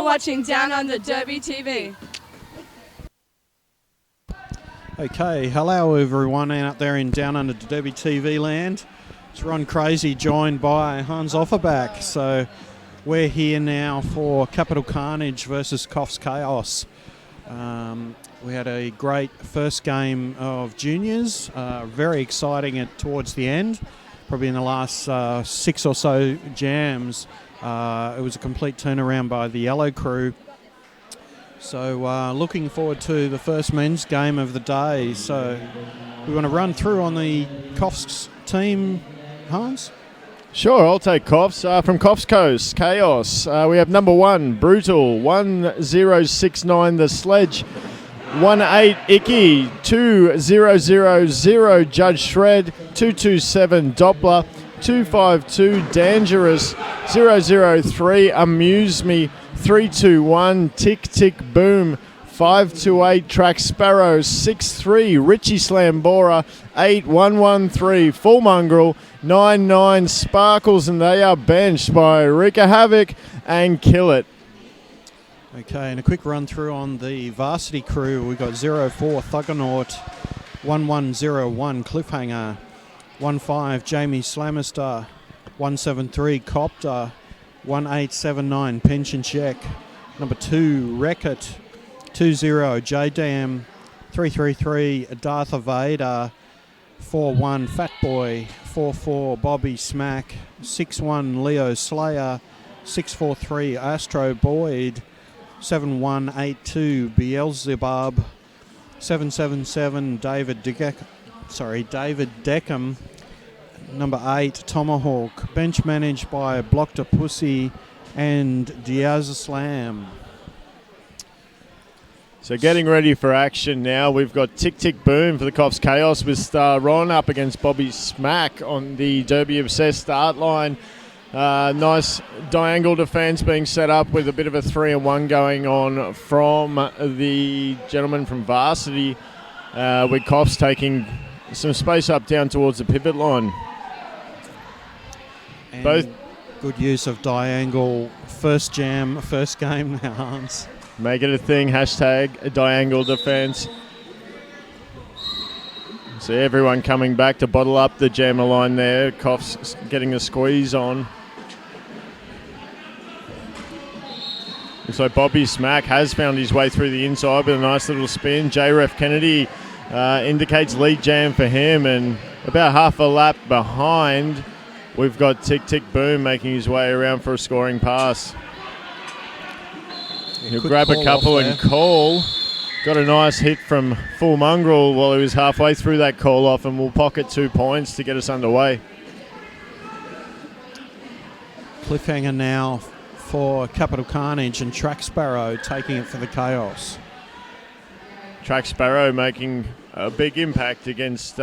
You're watching Downunder Derby TV. Okay, hello everyone out there in Downunder Derby TV land. It's Ron Crazy joined by Hans Offerback. So we're here now for Capital Carnage versus Coffs Chaos. We had a great first game of juniors, very exciting towards the end. Probably in the last 6 or so jams, it was a complete turnaround by the yellow crew. So looking forward to the first men's game of the day. So we want to run through on the Coffs team, Hans? Sure, I'll take Coffs. From Coffs Coast, Chaos, we have number 1, Brutal, 1069, The Sledge, 18 Icky, 2000 Judge Shred, 227 Doppler, 252 Dangerous, 003 Amuse Me, 321 Tick Tick Boom, 528 Track Sparrow, 63 Richie Slambora, 8113 Full Mongrel, 99 Sparkles, and they are benched by Rika Havoc and Kill It. Okay, and a quick run through on the varsity crew. We've got 04 Thuggernaut, 1101 Cliffhanger, 15 Jamie Slammerstar, 173 Copter, 1879 Pension Check, number 2 Wreck-It, 20 J-Dam, 333 Darth Vader, 41 Fat Boy, 44 Bobby Smack, 61 Leo Slayer, 643 Astro Boyd, 7182 Beelzebub, 777 David Deckham, number 8 Tomahawk, bench managed by Blocked a Pussy and Diaz Slam. So getting ready for action now. We've got Tick Tick Boom for the Coffs Chaos with Star Ron up against Bobby Smack on the Derby Obsessed start line. Nice diagonal defence being set up with a bit of a 3-1 going on from the gentleman from Varsity, with Coffs taking some space up down towards the pivot line. And both good use of diagonal first game now, Hans. Make it a thing, hashtag diagonal defence. So everyone coming back to bottle up the jammer line there. Coffs getting the squeeze on. Looks like Bobby Smack has found his way through the inside with a nice little spin. J-Ref Kennedy indicates lead jam for him, and about half a lap behind, we've got Tick Tick Boom making his way around for a scoring pass. He'll grab a couple and call. Got a nice hit from Full Mongrel while he was halfway through that call off, and will pocket 2 points to get us underway. Cliffhanger now for Capital Carnage, and Track Sparrow taking it for the Chaos. Track Sparrow making a big impact against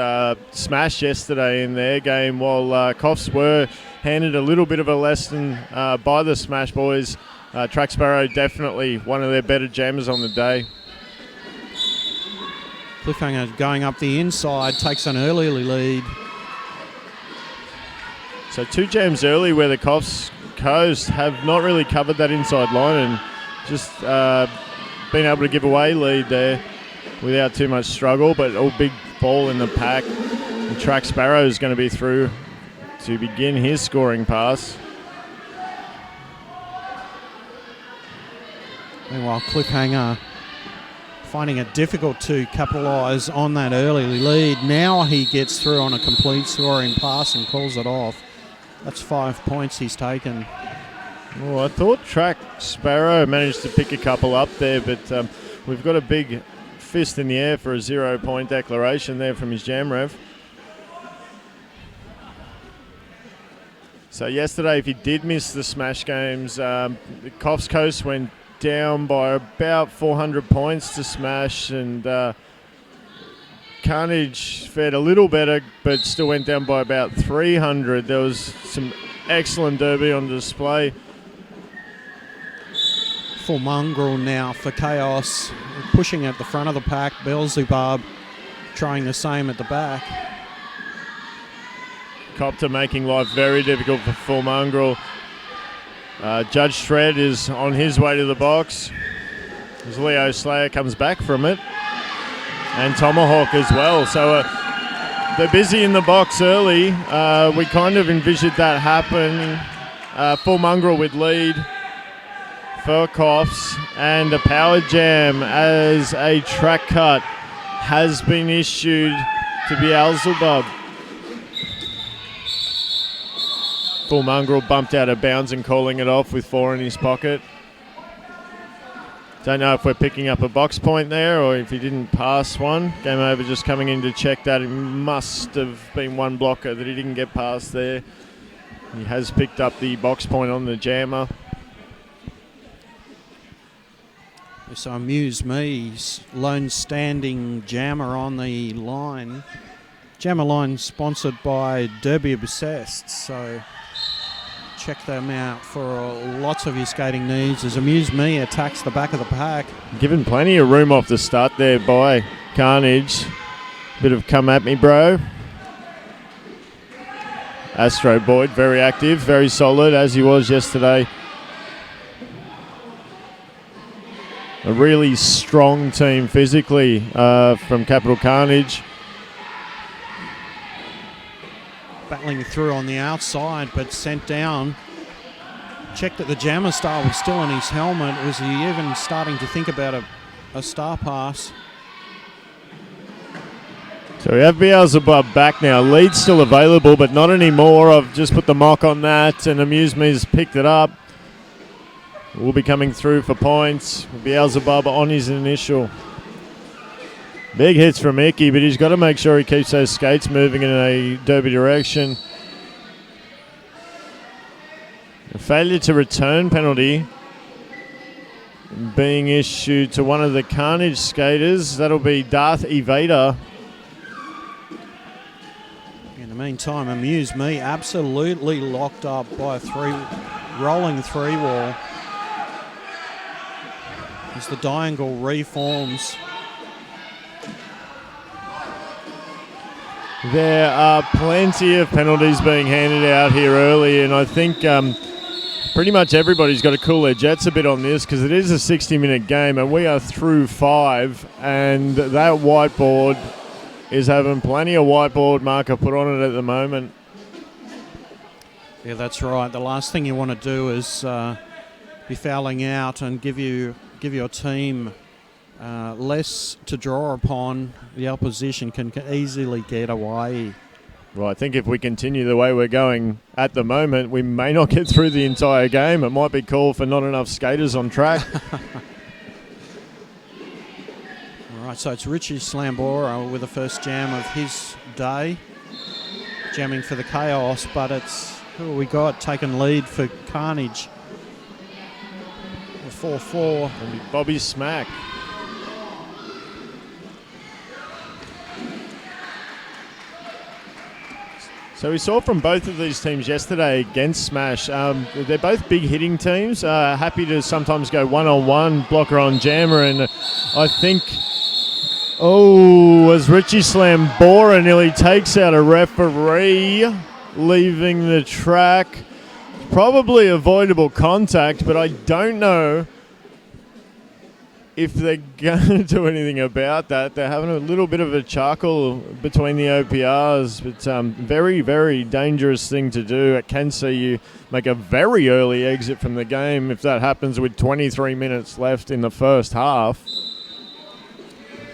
Smash yesterday in their game, while Coffs were handed a little bit of a lesson by the Smash boys. Track Sparrow definitely one of their better jammers on the day. Cliffhanger going up the inside, takes an early lead. So 2 jams early where the Coffs Coast have not really covered that inside line and just been able to give away lead there without too much struggle, but all big ball in the pack. And Track Sparrow is going to be through to begin his scoring pass. Meanwhile, Cliffhanger finding it difficult to capitalise on that early lead. Now he gets through on a complete scoring pass and calls it off. That's 5 points he's taken. Oh, I thought Track Sparrow managed to pick a couple up there, but we've got a big fist in the air for a 0-point declaration there from his jam ref. So yesterday, if you did miss the Smash games, the Coffs Coast went down by about 400 points to Smash, and Carnage fared a little better, but still went down by about 300. There was some excellent derby on display. Full Mongrel now for Chaos, pushing at the front of the pack. Beelzebub trying the same at the back. Copter making life very difficult for Full Mongrel. Judge Shred is on his way to the box as Leo Slayer comes back from it. And Tomahawk as well. So they're busy in the box early. We kind of envisioned that happen. Full Mongrel with lead for Coffs. And a power jam as a track cut has been issued to Beelzebub. Full Mongrel bumped out of bounds and calling it off with 4 in his pocket. Don't know if we're picking up a box point there or if he didn't pass one. Game Over just coming in to check that. It must have been one blocker that he didn't get past there. He has picked up the box point on the jammer. So Amuse Me, lone standing jammer on the line. Jammer line sponsored by Derby Obsessed, so check them out for lots of your skating needs as Amuse Me attacks the back of the pack. Given plenty of room off the start there by Carnage. Bit of come at me, bro. Astro Boyd, very active, very solid as he was yesterday. A really strong team physically from Capital Carnage. Battling through on the outside, but sent down. Checked that the jammer star was still in his helmet. Was he even starting to think about a star pass? So we have Beelzebub back now. Lead still available, but not anymore. I've just put the mock on that, and Amuse Me's picked it up. We'll be coming through for points. Beelzebub on his initial. Big hits from Icky, but he's got to make sure he keeps those skates moving in a derby direction. A failure to return penalty being issued to one of the Carnage skaters. That'll be Darth Evader. In the meantime, Amuse Me absolutely locked up by a rolling three wall as the diagonal reforms. There are plenty of penalties being handed out here early, and I think pretty much everybody's got to cool their jets a bit on this because it is a 60-minute game, and we are through 5, and that whiteboard is having plenty of whiteboard marker put on it at the moment. Yeah, that's right. The last thing you want to do is be fouling out and give your team less to draw upon. The opposition can easily get away. Well, I think if we continue the way we're going at the moment, we may not get through the entire game. It might be called for not enough skaters on track. All right, so it's Richie Slambora with the first jam of his day. Jamming for the Chaos, but it's who we got taking lead for Carnage. 4-4. And Bobby Smack. So we saw from both of these teams yesterday against Smash. They're both big hitting teams. Happy to sometimes go one-on-one, blocker on jammer. And I think, as Richie Slambora nearly takes out a referee, leaving the track. Probably avoidable contact, but I don't know if they're going to do anything about that. They're having a little bit of a chuckle between the OPRs, but very, very dangerous thing to do. It can see you make a very early exit from the game if that happens with 23 minutes left in the first half.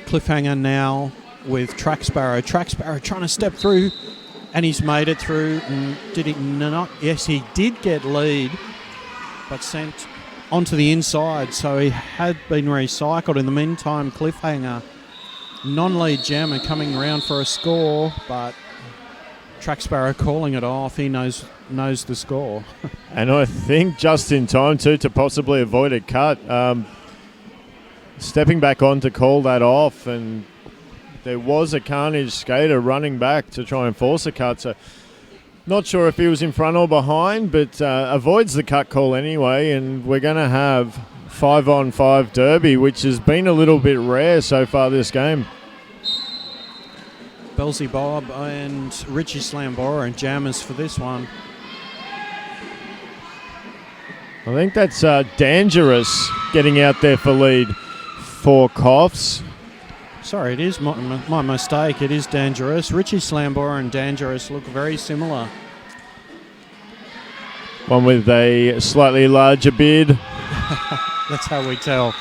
Cliffhanger now with Track Sparrow. Track Sparrow trying to step through, and he's made it through. Did he not? Yes, he did get lead, but sent onto the inside, so he had been recycled. In the meantime, Cliffhanger, non-lead jammer coming around for a score, but Track Sparrow calling it off. He knows the score. And I think just in time too to possibly avoid a cut. Stepping back on to call that off, and there was a Carnage skater running back to try and force a cut, so not sure if he was in front or behind, but avoids the cut call anyway, and we're going to have 5-on-5 derby, which has been a little bit rare so far this game. Belzy Bob and Richie Slambora and jammers for this one. I think that's Dangerous getting out there for lead for Coffs. Sorry, it is my mistake. It is Dangerous. Richie Slambora and Dangerous look very similar. One with a slightly larger beard. That's how we tell.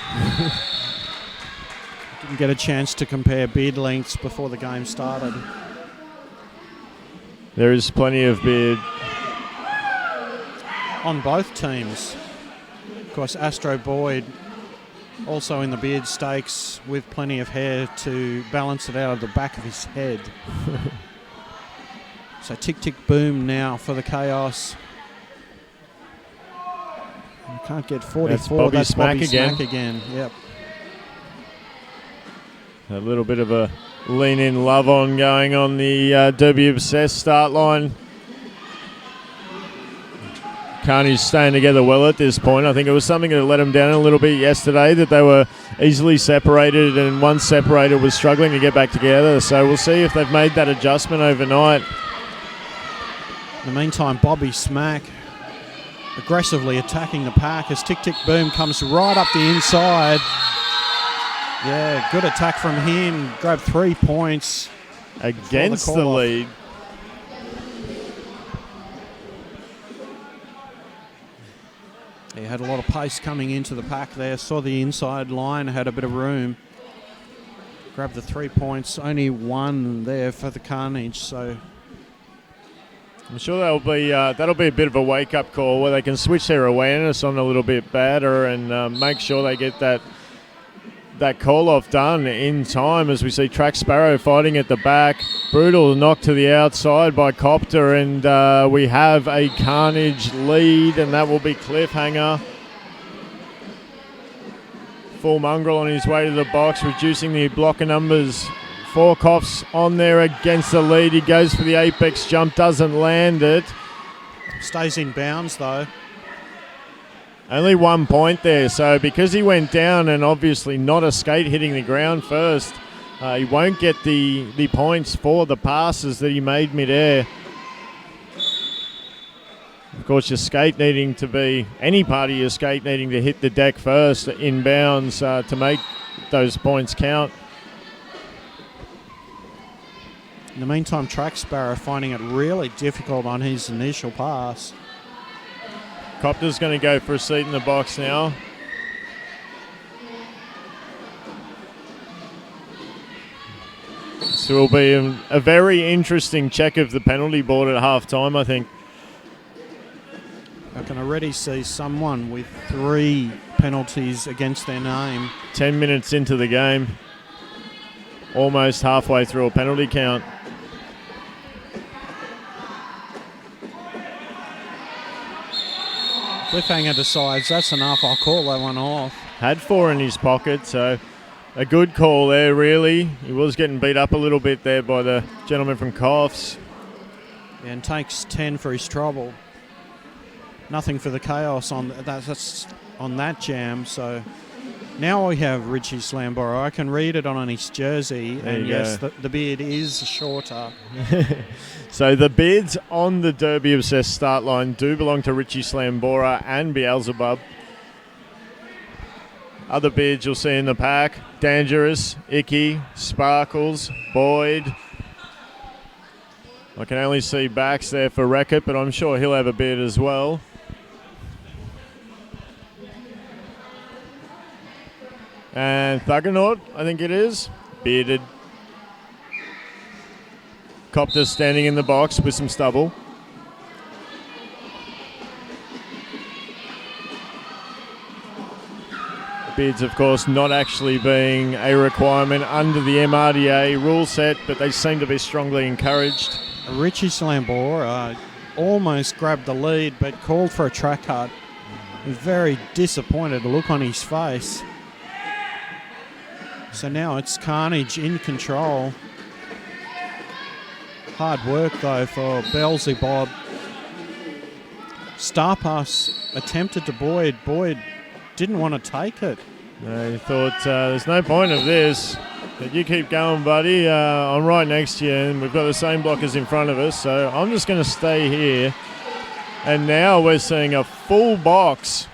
Didn't get a chance to compare beard lengths before the game started. There is plenty of beard on both teams. Of course, Astro Boyd also in the beard stakes with plenty of hair to balance it out of the back of his head. So tick, tick, boom now for the Chaos. You can't get 44. That's Bobby Smack again. Yep. A little bit of a lean-in love on going on the Derby Obsessed start line. Carnage staying together well at this point. I think it was something that let them down a little bit yesterday, that they were easily separated, and once separated was struggling to get back together. So we'll see if they've made that adjustment overnight. In the meantime, Bobby Smack aggressively attacking the pack as Tick Tick Boom comes right up the inside. Yeah, good attack from him. Grabbed 3 points against the lead. He had a lot of pace coming into the pack there. Saw the inside line, had a bit of room. Grabbed the 3 points. Only 1 there for the Carnage. So I'm sure that'll be a bit of a wake-up call where they can switch their awareness on a little bit better and make sure they get that call-off done in time, as we see Track Sparrow fighting at the back. Brutal knock to the outside by Copter, and we have a Carnage lead, and that will be Cliffhanger. Full Mongrel on his way to the box, reducing the blocker numbers. 4 Coffs on there against the lead. He goes for the apex jump, doesn't land it. Stays in bounds though. Only 1 point there, so because he went down and obviously not a skate hitting the ground first, he won't get the points for the passes that he made mid-air. Of course, your skate needing to be, any part of your skate needing to hit the deck first in bounds to make those points count. In the meantime, Track Sparrow finding it really difficult on his initial pass. Copter's going to go for a seat in the box now. This will be a very interesting check of the penalty board at half-time, I think. I can already see someone with 3 penalties against their name. 10 minutes into the game. Almost halfway through a penalty count. Cliffhanger decides that's enough, I'll call that one off. Had 4 in his pocket, so a good call there, really. He was getting beat up a little bit there by the gentleman from Coffs. Yeah, and takes 10 for his trouble. Nothing for the Chaos on that's on that jam, so now we have Richie Slamborough. I can read it on his jersey, and yes, the beard is shorter. So the beards on the Derby Obsessed start line do belong to Richie Slambora and Beelzebub. Other beards you'll see in the pack: Dangerous, Icky, Sparkles, Boyd. I can only see backs there for Reckitt, but I'm sure he'll have a beard as well. And Thuggernaut, I think it is, bearded. Copter standing in the box with some stubble. Beards, of course, not actually being a requirement under the MRDA rule set, but they seem to be strongly encouraged. Richie Slambora almost grabbed the lead, but called for a track cut. He's very disappointed, the look on his face. So now it's Carnage in control. Hard work, though, for Beelzebub. Star pass attempted to Boyd. Boyd didn't want to take it. No, he thought, there's no point of this. But you keep going, buddy. I'm right next to you, and we've got the same blockers in front of us, so I'm just going to stay here. And now we're seeing a full box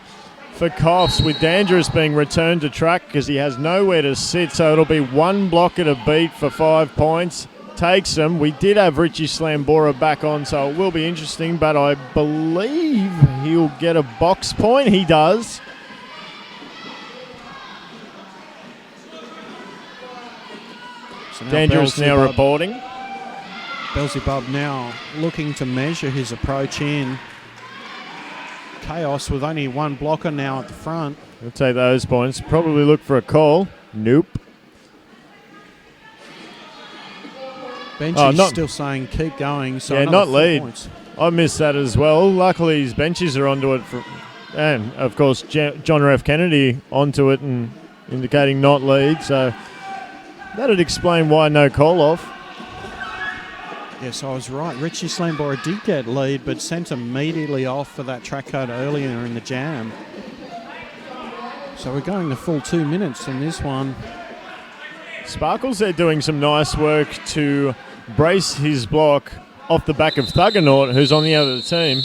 for Coffs, with Dangerous being returned to track because he has nowhere to sit. So it'll be one blocker to beat for 5 points. Takes them. We did have Richie Slambora back on, so it will be interesting, but I believe he'll get a box point. He does. So Dangerous now reporting. Beelzebub now looking to measure his approach in. Chaos with only one blocker now at the front. We'll take those points. Probably look for a call. Nope. Benchy's still saying keep going. So yeah, not lead. Points. I missed that as well. Luckily, his benches are onto it. And, of course, John F. Kennedy onto it and indicating not lead. So that'd explain why no call-off. Yes, I was right. Richie Slambora did get lead, but sent immediately off for that track code earlier in the jam. So we're going the full 2 minutes in this one. Sparkles there doing some nice work to brace his block off the back of Thuggernaut, who's on the other team.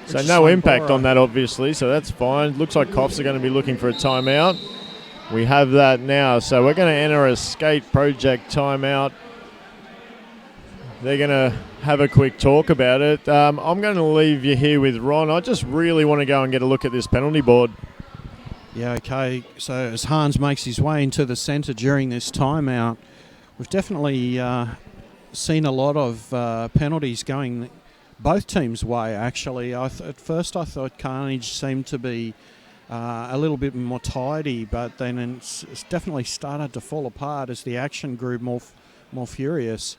So no impact on that, obviously, so that's fine. Looks like Coffs are going to be looking for a timeout. We have that now, so we're going to enter a skate project timeout. They're going to have a quick talk about it. I'm going to leave you here with Ron. I just really want to go and get a look at this penalty board. Yeah, okay. So as Hans makes his way into the centre during this timeout, we've definitely seen a lot of penalties going both teams' way, actually. At first I thought Carnage seemed to be a little bit more tidy, but then it's definitely started to fall apart as the action grew more furious.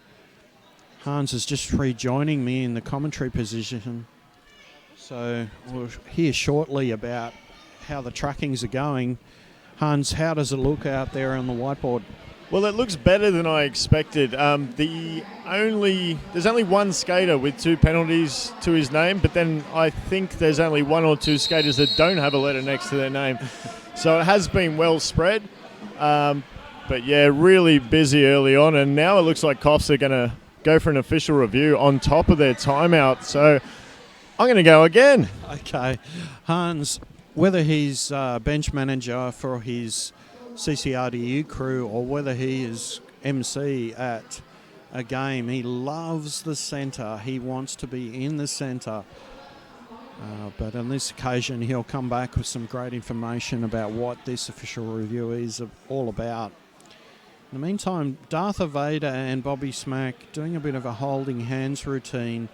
Hans is just rejoining me in the commentary position. So we'll hear shortly about how the trackings are going. Hans, how does it look out there on the whiteboard? Well, it looks better than I expected. There's only one skater with 2 penalties to his name, but then I think there's only 1 or 2 skaters that don't have a letter next to their name. So it has been well spread. But yeah, really busy early on, and now it looks like Coffs are going to go for an official review on top of their timeout. So I'm going to go again. Okay. Hans, whether he's bench manager for his CCRDU crew or whether he is MC at a game, he loves the centre. He wants to be in the centre. But on this occasion, he'll come back with some great information about what this official review is all about. In the meantime, Darth Vader and Bobby Smack doing a bit of a holding hands routine,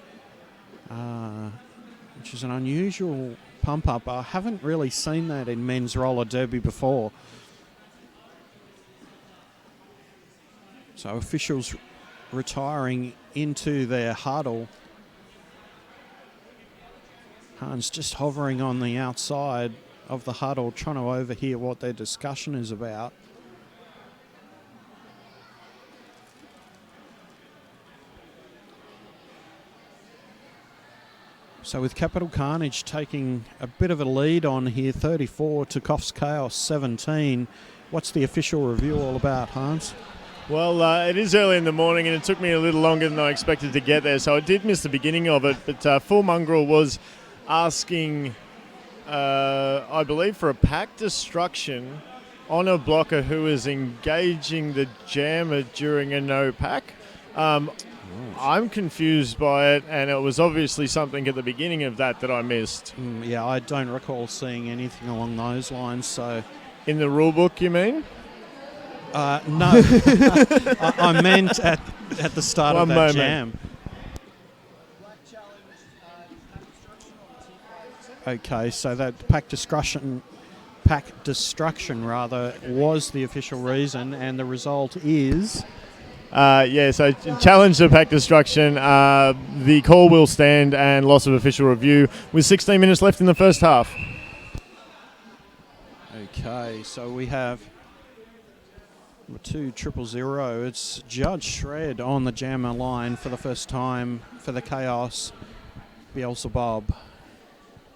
which is an unusual pump-up. I haven't really seen that in men's roller derby before. So officials retiring into their huddle. Hans just hovering on the outside of the huddle, trying to overhear what their discussion is about. So with Capital Carnage taking a bit of a lead on here, 34 to Coffs Chaos 17. What's the official review all about, Hans? Well, it is early in the morning and it took me a little longer than I expected to get there, so I did miss the beginning of it. But Full Mongrel was asking, I believe, for a pack destruction on a blocker who is engaging the jammer during a no pack. I'm confused by it, and it was obviously something at the beginning of that I missed. Yeah, I don't recall seeing anything along those lines. So, in the rule book, you mean? No, I meant at the start of that jam. Okay, so that pack destruction was the official reason, and the result is. So challenge to pack destruction. The call will stand and loss of official review with 16 minutes left in the first half. Okay, so we have 2-0-0. It's Judge Shred on the jammer line for the first time for the Chaos. Beelzebub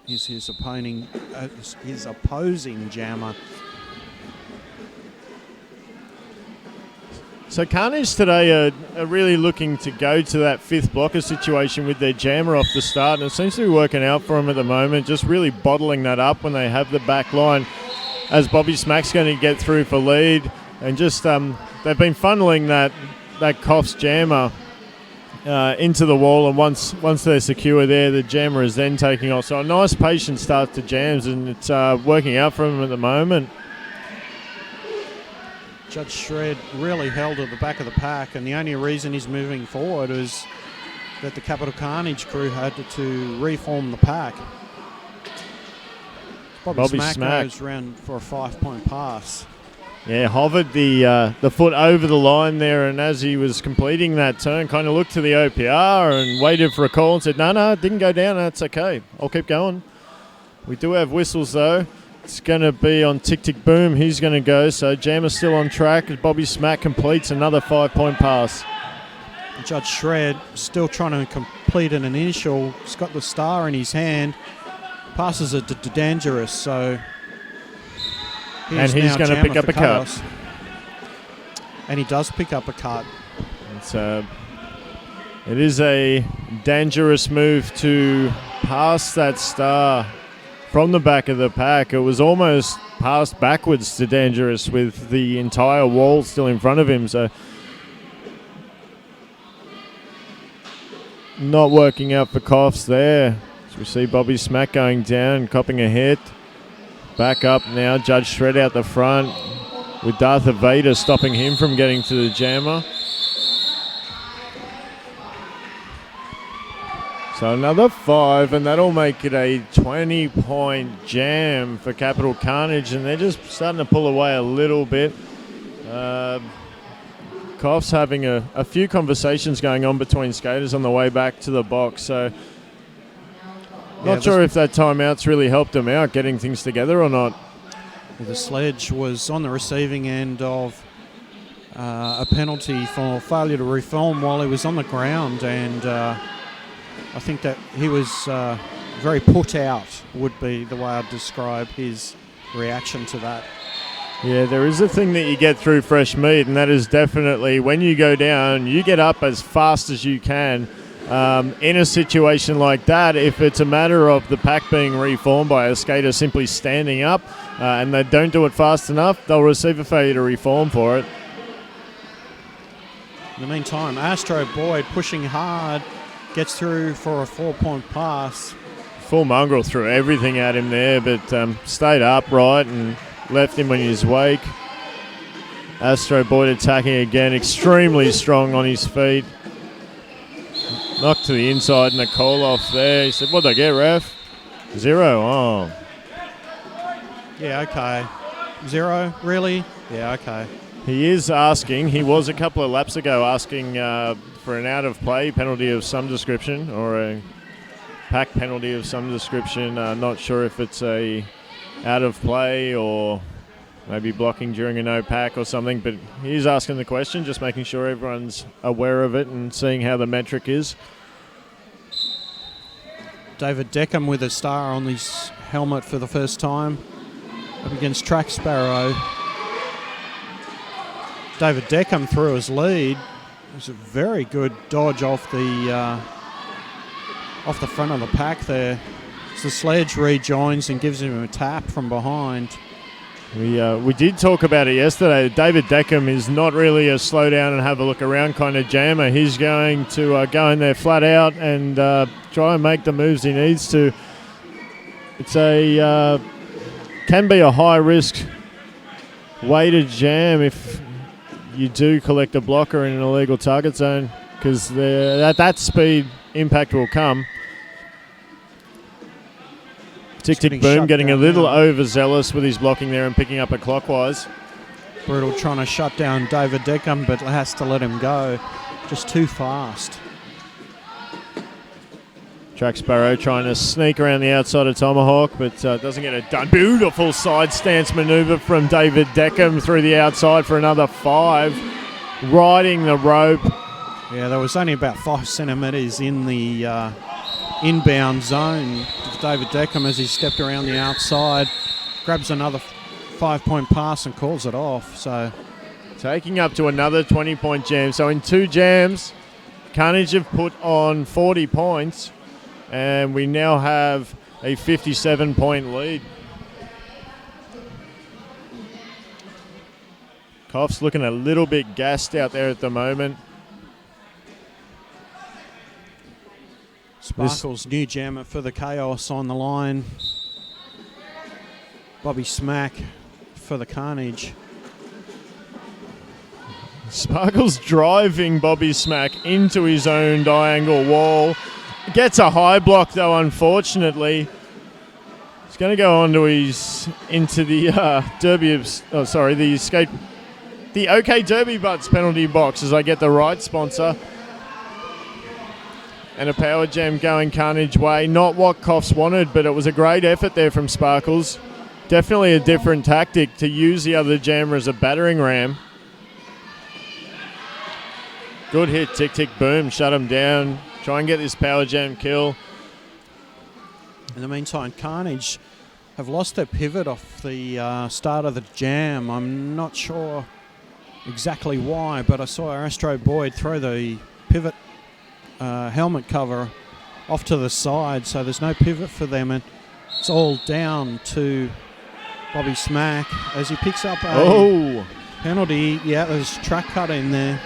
is his opposing jammer. So Carnage today are really looking to go to that fifth blocker situation with their jammer off the start, and it seems to be working out for them at the moment, just really bottling that up when they have the back line as Bobby Smack's going to get through for lead, and just they've been funneling that Coffs jammer into the wall, and once they're secure there, the jammer is then taking off. So a nice patient start to jams, and it's working out for them at the moment. Judge Shred really held at the back of the pack, and the only reason he's moving forward is that the Capital Carnage crew had to reform the pack. Bobby Smack goes round for a 5-point pass. Yeah, hovered the foot over the line there, and as he was completing that turn, kind of looked to the OPR and waited for a call and said, no, it didn't go down, that's okay, I'll keep going. We do have whistles though. It's going to be on Tick Tick Boom. He's going to go. So Jammer's still on track as Bobby Smack completes another 5-point pass. Judge Shred still trying to complete an initial. He's got the star in his hand. Passes it to Dangerous. So he's going to pick up a cut. And he does pick up a cut. It is a dangerous move to pass that star from the back of the pack. It was almost passed backwards to Dangerous with the entire wall still in front of him. So not working out for Coffs there. So we see Bobby Smack going down, copping a hit. Back up now, Judge Shred out the front with Darth Vader stopping him from getting to the jammer. So another 5, and that'll make it a 20-point jam for Capital Carnage, and they're just starting to pull away a little bit. Coffs having a few conversations going on between skaters on the way back to the box, so not sure if that timeout's really helped them out getting things together or not. The sledge was on the receiving end of a penalty for failure to reform while he was on the ground, and I think that he was very put out, would be the way I'd describe his reaction to that. Yeah, there is a thing that you get through fresh meat, and that is definitely when you go down, you get up as fast as you can. In a situation like that, if it's a matter of the pack being reformed by a skater simply standing up and they don't do it fast enough, they'll receive a failure to reform for it. In the meantime, Astro Boyd pushing hard, gets through for a 4-point pass. Full mongrel threw everything at him there, but stayed upright and left him in his wake. Astro Boyd attacking again, extremely strong on his feet. Knocked to the inside and a call off there. He said, what'd I get, ref? 0. Oh. Yeah, okay. 0? Really? Yeah, okay. He is asking, he was a couple of laps ago asking for an out-of-play penalty of some description, or a pack penalty of some description. Not sure if it's a out-of-play or maybe blocking during a no-pack or something, but he's asking the question, just making sure everyone's aware of it and seeing how the metric is. David Deckham with a star on his helmet for the first time, up against Track Sparrow. David Deckham through his lead. It was a very good dodge off the front of the pack there. So the sledge rejoins and gives him a tap from behind. We did talk about it yesterday. David Deckham is not really a slow down and have a look around kind of jammer. He's going to go in there flat out and try and make the moves he needs to. It's can be a high risk way to jam if you do collect a blocker in an illegal target zone, because at that speed impact will come. Tick Tick Boom getting a little overzealous with his blocking there and picking up a clockwise. Brutal trying to shut down David Deckham, but has to let him go. Just too fast. Track Sparrow trying to sneak around the outside of Tomahawk, but doesn't get it done. Beautiful side stance maneuver from David Deckham through the outside for another 5. Riding the rope. Yeah, there was only about 5 centimetres in the inbound zone. David Deckham, as he stepped around the outside, grabs another 5-point pass and calls it off. So taking up to another 20-point jam. So in 2 jams, Carnage have put on 40 points, and we now have a 57-point lead. Coffs looking a little bit gassed out there at the moment. Sparkle's new jammer for the Chaos on the line. Bobby Smack for the Carnage. Sparkle's driving Bobby Smack into his own diagonal wall. Gets a high block though, unfortunately. He's going to go into the OK Derby Butts penalty box as I get the right sponsor. And a power jam going Carnage way. Not what Coffs wanted, but it was a great effort there from Sparkles. Definitely a different tactic to use the other jammer as a battering ram. Good hit, tick, tick, boom. Shut him down. Try and get this power jam kill. In the meantime, Carnage have lost their pivot off the start of the jam. I'm not sure exactly why, but I saw Astro Boyd throw the pivot helmet cover off to the side, so there's no pivot for them, and it's all down to Bobby Smack as he picks up a penalty. Yeah, there's track cut in there.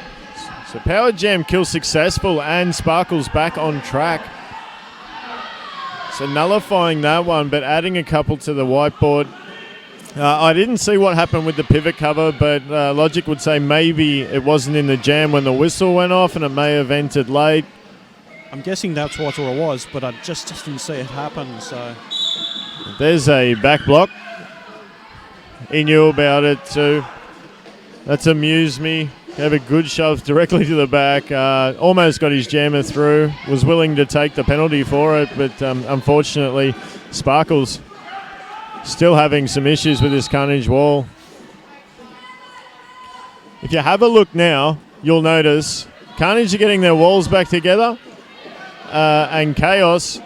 So power jam kill successful, and Sparkle's back on track. So nullifying that one, but adding a couple to the whiteboard. I didn't see what happened with the pivot cover, but logic would say maybe it wasn't in the jam when the whistle went off and it may have entered late. I'm guessing that's what it was, but I just didn't see it happen. So there's a back block. He knew about it too. That's amused me. Gave a good shove directly to the back. Almost got his jammer through. Was willing to take the penalty for it, but unfortunately, Sparkles still having some issues with this Carnage wall. If you have a look now, you'll notice Carnage are getting their walls back together, and Chaos,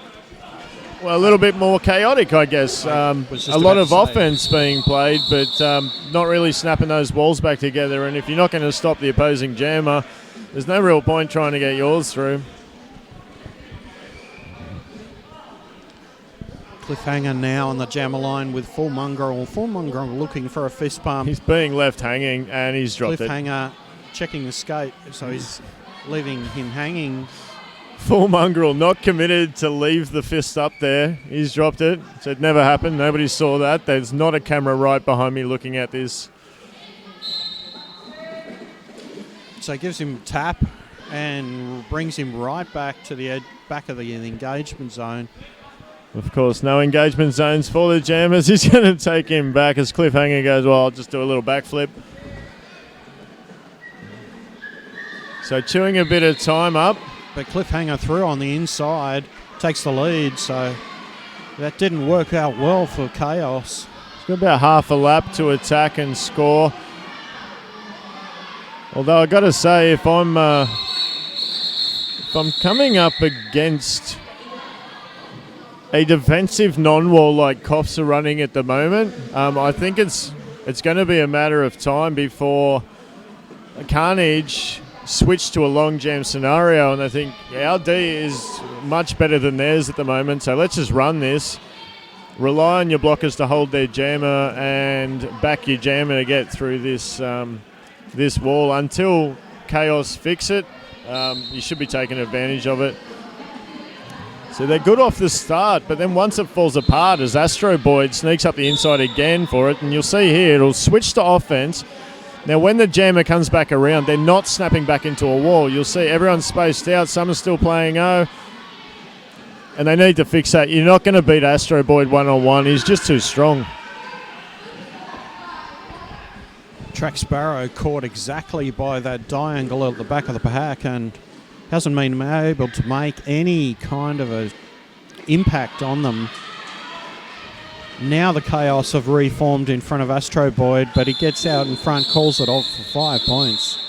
well, a little bit more chaotic, I guess. A lot of offense being played, but not really snapping those walls back together. And if you're not going to stop the opposing jammer, there's no real point trying to get yours through. Cliffhanger now on the jammer line with Full Mongrel. Full Mongrel looking for a fist bump. He's being left hanging, and he's dropped it. Cliffhanger checking the skate, so he's leaving him hanging. Full Mongrel not committed to leave the fist up there. He's dropped it. So it never happened. Nobody saw that. There's not a camera right behind me looking at this. So it gives him tap and brings him right back to the back of the engagement zone. Of course, no engagement zones for the jammers. He's going to take him back as Cliffhanger goes, well, I'll just do a little backflip. So chewing a bit of time up. But Cliffhanger through on the inside, takes the lead, so that didn't work out well for Chaos. He's got about half a lap to attack and score. Although I got to say, if I'm coming up against a defensive non-wall like Coffs are running at the moment, I think it's going to be a matter of time before Carnage switch to a long jam scenario, and I think our D is much better than theirs at the moment, so let's just run this. Rely on your blockers to hold their jammer and back your jammer to get through this this wall until Chaos fix it. You should be taking advantage of it. So they're good off the start, but then once it falls apart as Astro Boyd sneaks up the inside again for it, and you'll see here it'll switch to offense. Now, when the jammer comes back around, they're not snapping back into a wall. You'll see everyone's spaced out. Some are still playing O. And they need to fix that. You're not going to beat Astro Boyd one-on-one. He's just too strong. Track Sparrow caught exactly by that diangle at the back of the pack and hasn't been able to make any kind of a impact on them. Now the Chaos have reformed in front of Astro Boyd, but he gets out in front, calls it off for 5 points.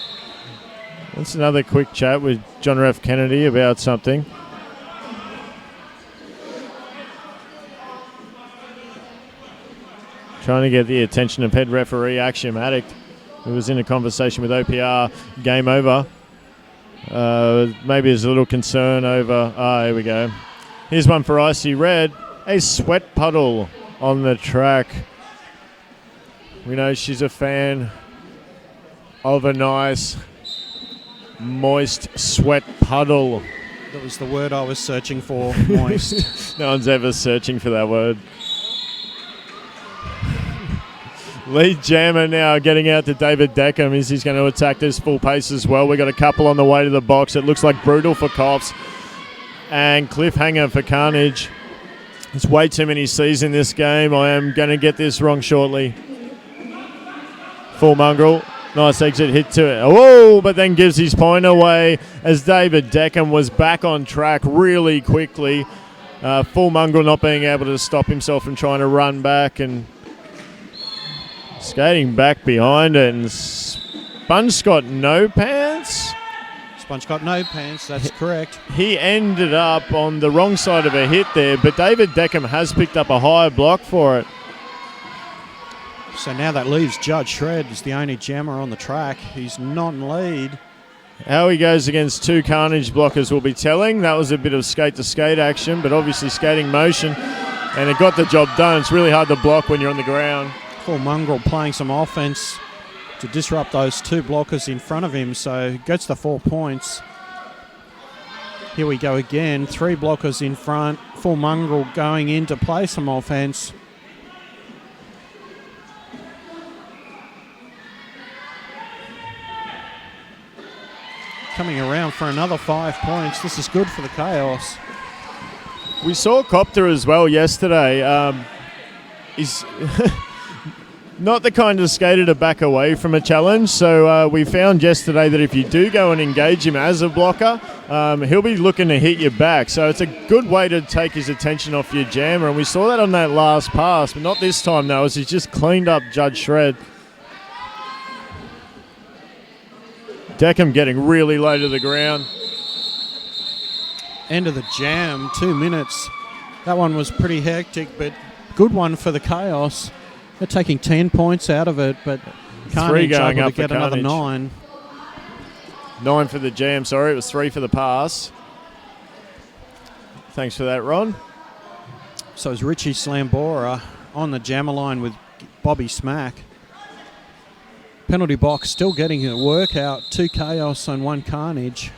That's another quick chat with John F. Kennedy about something. Trying to get the attention of head referee Axiomatic. who was in a conversation with OPR, game over. Maybe there's a little concern over... here we go. Here's one for Icy Red. A sweat puddle on the track. We know she's a fan of a nice, moist sweat puddle. That was the word I was searching for, moist. No one's ever searching for that word. Lead jammer now getting out to David Deckham. He's going to attack this full pace as well. We've got a couple on the way to the box. It looks like Brutal for Coffs and Cliffhanger for Carnage. There's way too many C's in this game. I am going to get this wrong shortly. Full mongrel. Nice exit hit to it. Whoa, but then gives his point away as David Deckham was back on track really quickly. Full mongrel not being able to stop himself from trying to run back and skating back behind it. And Sponge got no pants. Sponge got no pants, that's correct. He ended up on the wrong side of a hit there, but David Deckham has picked up a high block for it. So now that leaves Judge Shred as the only jammer on the track. He's not in lead. How he goes against two Carnage blockers will be telling. That was a bit of skate-to-skate action, but obviously skating motion, and it got the job done. It's really hard to block when you're on the ground. Full mongrel playing some offense to disrupt those two blockers in front of him, so gets the 4 points. Here we go again. 3 blockers in front. Full mongrel going in to play some offense. Coming around for another 5 points. This is good for the Chaos. We saw Copter as well yesterday. He's not the kind of skater to back away from a challenge, so we found yesterday that if you do go and engage him as a blocker, he'll be looking to hit you back. So it's a good way to take his attention off your jammer, and we saw that on that last pass, but not this time though, as he's just cleaned up Judge Shred. Deckham getting really low to the ground. End of the jam, 2 minutes. That one was pretty hectic, but good one for the Chaos. They're taking 10 points out of it, but Carnage able to get another 9. 9 for the jam, sorry. It was 3 for the pass. Thanks for that, Ron. So is Richie Slambora on the jammer line with Bobby Smack. Penalty box still getting a workout. 2 Chaos and 1 Carnage.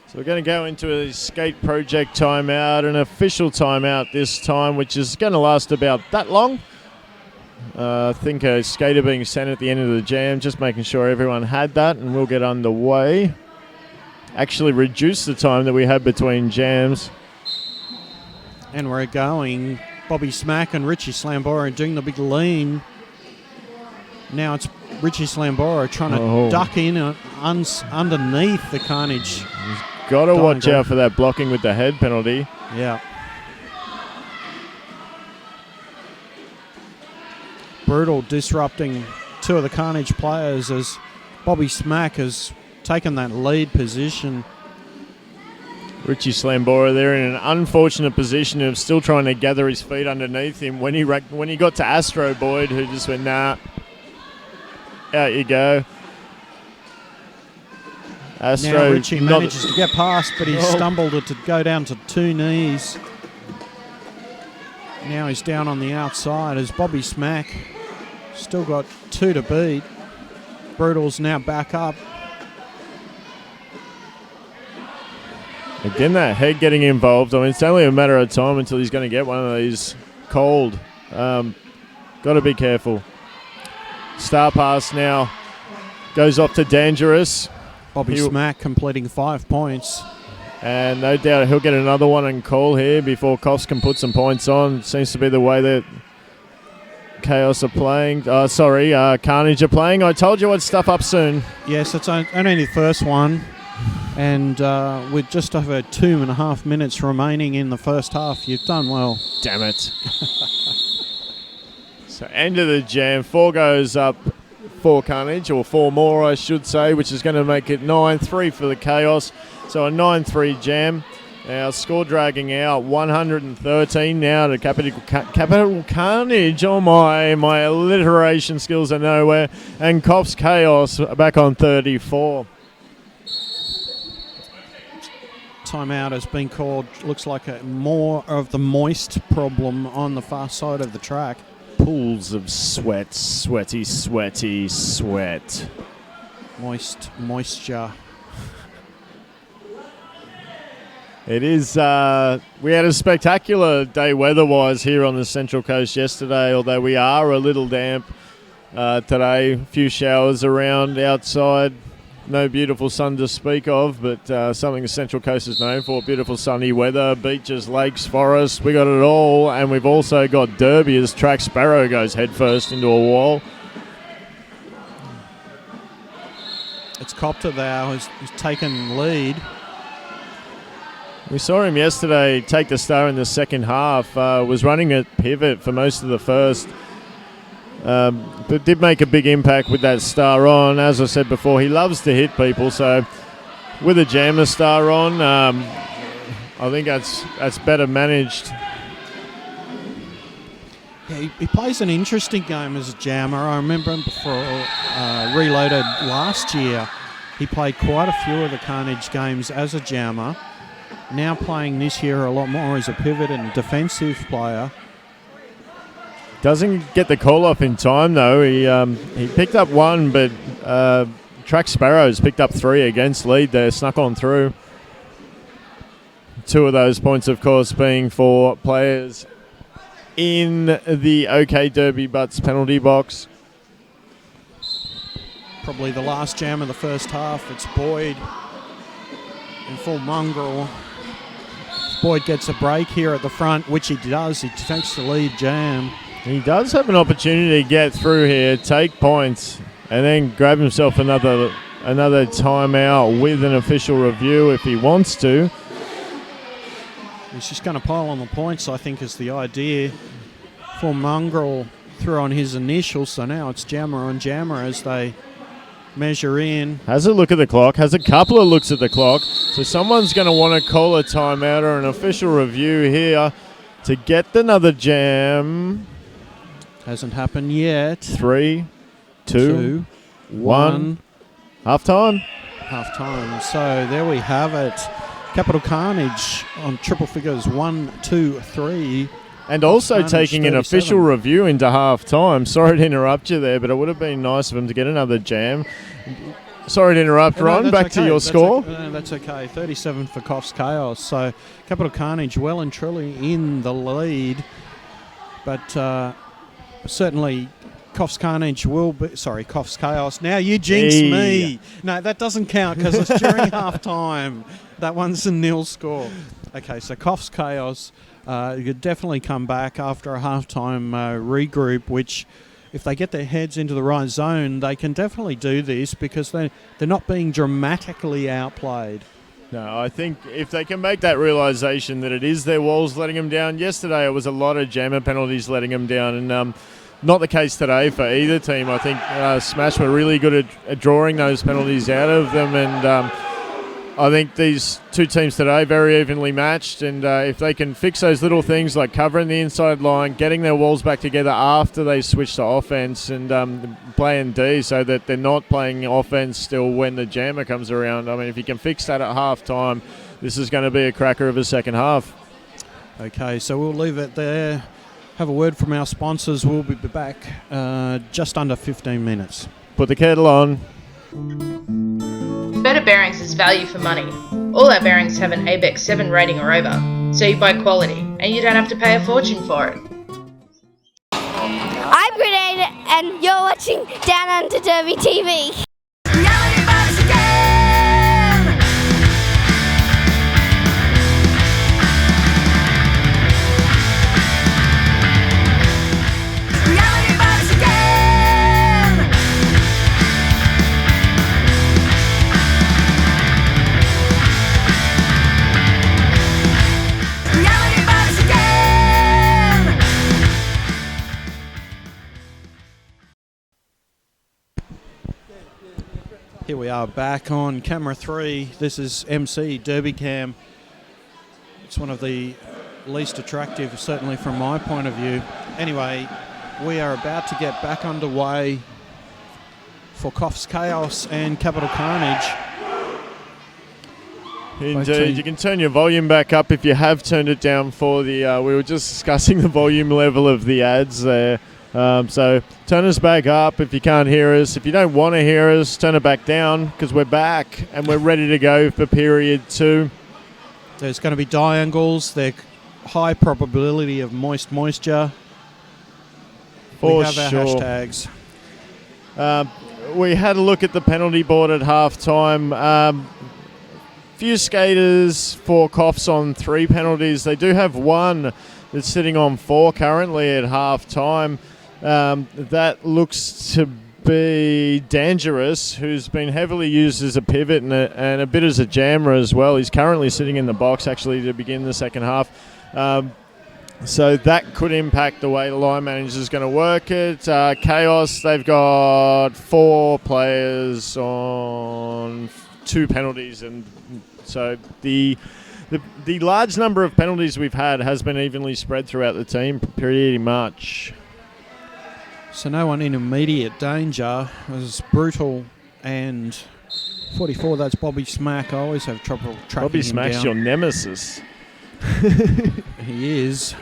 So we're going to go into a skate project timeout, an official timeout this time, which is going to last about that long. I think a skater being sent at the end of the jam, just making sure everyone had that, and we'll get underway. Actually reduce the time that we had between jams. And we're going. Bobby Smack and Richie Slambora doing the big lean. Now it's Richie Slambora trying to duck in underneath the Carnage. He's got to watch out for that blocking with the head penalty. Yeah. Brutal disrupting 2 of the Carnage players as Bobby Smack has taken that lead position. Richie Slambora there in an unfortunate position of still trying to gather his feet underneath him when he got to Astro Boyd, who just went, nah, out you go. Astro now Richie manages to get past, but he stumbled it to go down to 2 knees. Now he's down on the outside as Bobby Smack still got 2 to beat. Brutal's now back up. Again, that head getting involved. I mean, it's only a matter of time until he's going to get one of these cold. Got to be careful. Star pass now goes off to Dangerous. Bobby Smack completing 5 points. And no doubt he'll get another one and call here before Coffs can put some points on. Seems to be the way that Chaos are playing. Carnage are playing. I told you I'd stuff up soon. Yes, it's only the first one. And with just over 2.5 minutes remaining in the first half, you've done well. Damn it. So end of the jam. 4 goes up for Carnage, or 4 more I should say, which is going to make it 9-3 for the Chaos. So a 9-3 jam. Now score dragging out 113 now to Capital Carnage. Oh my alliteration skills are nowhere. And Coffs Chaos back on 34. Timeout has been called. Looks like a more of the moist problem on the far side of the track. Pools of sweat, sweaty sweat. Moisture. It is, we had a spectacular day weather-wise here on the Central Coast yesterday, although we are a little damp today. A few showers around outside. No beautiful sun to speak of, but something the Central Coast is known for. Beautiful sunny weather, beaches, lakes, forests. We got it all, and we've also got Derby as Track Sparrow goes headfirst into a wall. It's Copter now who's taken lead. We saw him yesterday take the star in the second half. Was running at pivot for most of the first. But did make a big impact with that star on. As I said before, he loves to hit people. So with a jammer star on, I think that's better managed. Yeah, he plays an interesting game as a jammer. I remember him before Reloaded last year. He played quite a few of the Carnage games as a jammer. Now playing this year a lot more as a pivot and defensive player. Doesn't get the call off in time though. He picked up one, but Track Sparrows picked up three against lead there, snuck on through. Two of those points, of course, being for players in the OK Derby Butts penalty box. Probably the last jam of the first half. It's Boyd in full mongrel. Boyd gets a break here at the front, which he does. He takes the lead jam. He does have an opportunity to get through here, take points, and then grab himself another timeout with an official review if he wants to. He's just going to pile on the points, I think, is the idea. For Mongrel through on his initials, so now it's jammer on jammer as they measure in. Has a look at the clock, has a couple of looks at the clock. So someone's going to want to call a timeout or an official review here to get another jam. Hasn't happened yet. 3, 2, 1. Half time. Half time. So there we have it. Capital Carnage on triple figures 1, 2, 3. And also Carnage taking 37. an official review into half time. Sorry to interrupt you there, but it would have been nice of him to get another jam. Sorry to interrupt, Ron. No, back okay. to your score. That's okay. 37 for Coffs Chaos. So Capital Carnage well and truly in the lead. But certainly Coffs Carnage will be... Sorry, Coffs Chaos. Now you jinxed me. No, that doesn't count because it's during half time. That one's a nil score. Okay, so Coffs Chaos... you could definitely come back after a halftime regroup, which if they get their heads into the right zone, they can definitely do this because they're not being dramatically outplayed. No, I think if they can make that realisation that it is their walls letting them down. Yesterday it was a lot of jammer penalties letting them down, and not the case today for either team. I think Smash were really good at drawing those penalties out of them, and I think these two teams today very evenly matched, and if they can fix those little things like covering the inside line, getting their walls back together after they switch to offense, and playing D so that they're not playing offense still when the jammer comes around. I mean, if you can fix that at half time, this is going to be a cracker of a second half. Okay, so we'll leave it there. Have a word from our sponsors. We'll be back just under 15 minutes. Put the kettle on. Better Bearings is value for money. All our bearings have an ABEX 7 rating or over, so you buy quality, and you don't have to pay a fortune for it. I'm Grenade, and you're watching Downunder Derby TV. Here we are back on camera 3. This is MC Derby Cam. It's one of the least attractive, certainly from my point of view. Anyway, we are about to get back underway for Coffs Chaos and Capital Carnage. Indeed, you can turn your volume back up if you have turned it down for the... we were just discussing the volume level of the ads there. So turn us back up if you can't hear us. If you don't want to hear us, turn it back down because we're back and we're ready to go for period 2. There's going to be diangles. They're high probability of moisture. For we have our sure. hashtags. We had a look at the penalty board at halftime. Few skaters for Coffs on 3 penalties. They do have one that's sitting on 4 currently at halftime. That looks to be Dangerous, who's been heavily used as a pivot and a bit as a jammer as well. He's currently sitting in the box actually to begin the second half. So that could impact the way the line manager is going to work it. Chaos, they've got 4 players on 2 penalties, and so the large number of penalties we've had has been evenly spread throughout the team pretty much. So no one in immediate danger. It was Brutal and 44, that's Bobby Smack. I always have trouble tracking Bobby him Smack's down. your nemesis. He is.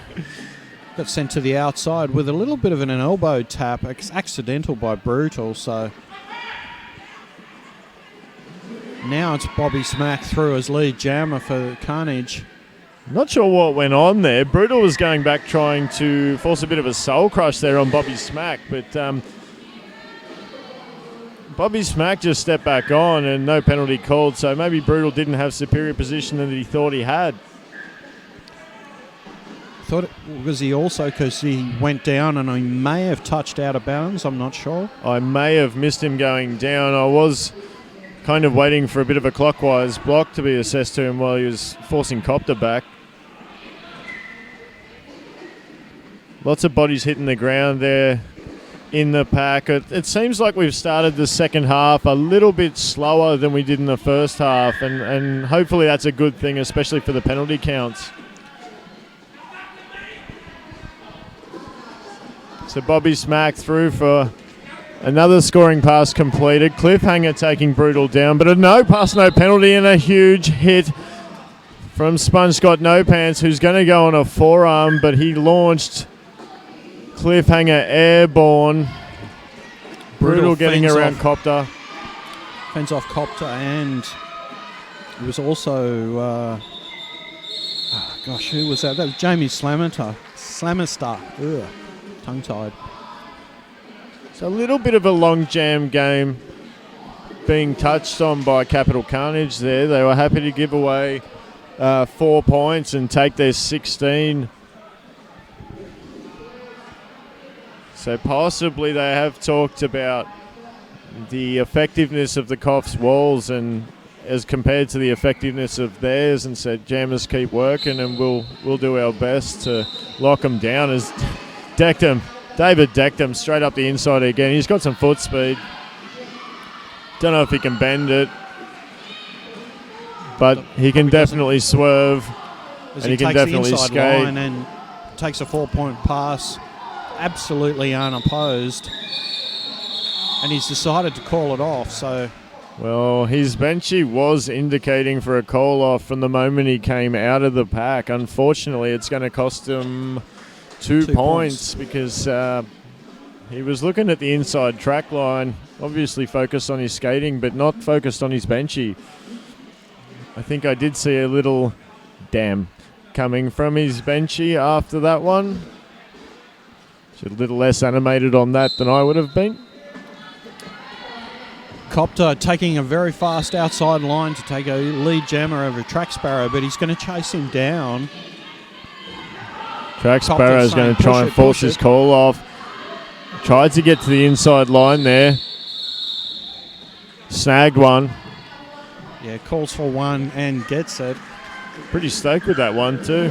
Got sent to the outside with a little bit of an elbow tap. It's accidental by Brutal, so... Now it's Bobby Smack through as lead jammer for Carnage. Not sure what went on there. Brutal was going back trying to force a bit of a soul crush there on Bobby Smack, but Bobby Smack just stepped back on and no penalty called, so maybe Brutal didn't have superior position than he thought he had. Thought it was he also because he went down and he may have touched out of bounds. I'm not sure. I may have missed him going down. I was kind of waiting for a bit of a clockwise block to be assessed to him while he was forcing Copter back. Lots of bodies hitting the ground there in the pack. It seems like we've started the second half a little bit slower than we did in the first half, and hopefully that's a good thing, especially for the penalty counts. So Bobby Smack through for another scoring pass completed. Cliffhanger taking Brutal down, but a no pass, no penalty, and a huge hit from Sponge Scott No Pants, who's going to go on a forearm, but he launched Cliffhanger airborne. Brutal getting around Copter. Fends off Copter, and it was also, who was that? That was Jamie Slamister. Ugh, tongue-tied. So a little bit of a long jam game being touched on by Capital Carnage there. They were happy to give away 4 points and take their 16. So possibly they have talked about the effectiveness of the Coffs walls and as compared to the effectiveness of theirs, and said, jammers, keep working and we'll do our best to lock them down. As David decked him straight up the inside again. He's got some foot speed. Don't know if he can bend it, but he can definitely swerve, and he can definitely skate. Line and takes a 4-point pass, absolutely unopposed, and he's decided to call it off. So, well, his benchy was indicating for a call off from the moment he came out of the pack. Unfortunately, it's going to cost him 2 points because he was looking at the inside track line, obviously focused on his skating, but not focused on his benchy. I think I did see a little damn coming from his benchy after that one. He's a little less animated on that than I would have been. Copter taking a very fast outside line to take a lead jammer over Track Sparrow, but he's going to chase him down. Track Sparrow is going to try and force his call off. Tried to get to the inside line there. Snagged one. Yeah, calls for one and gets it. Pretty stoked with that one too.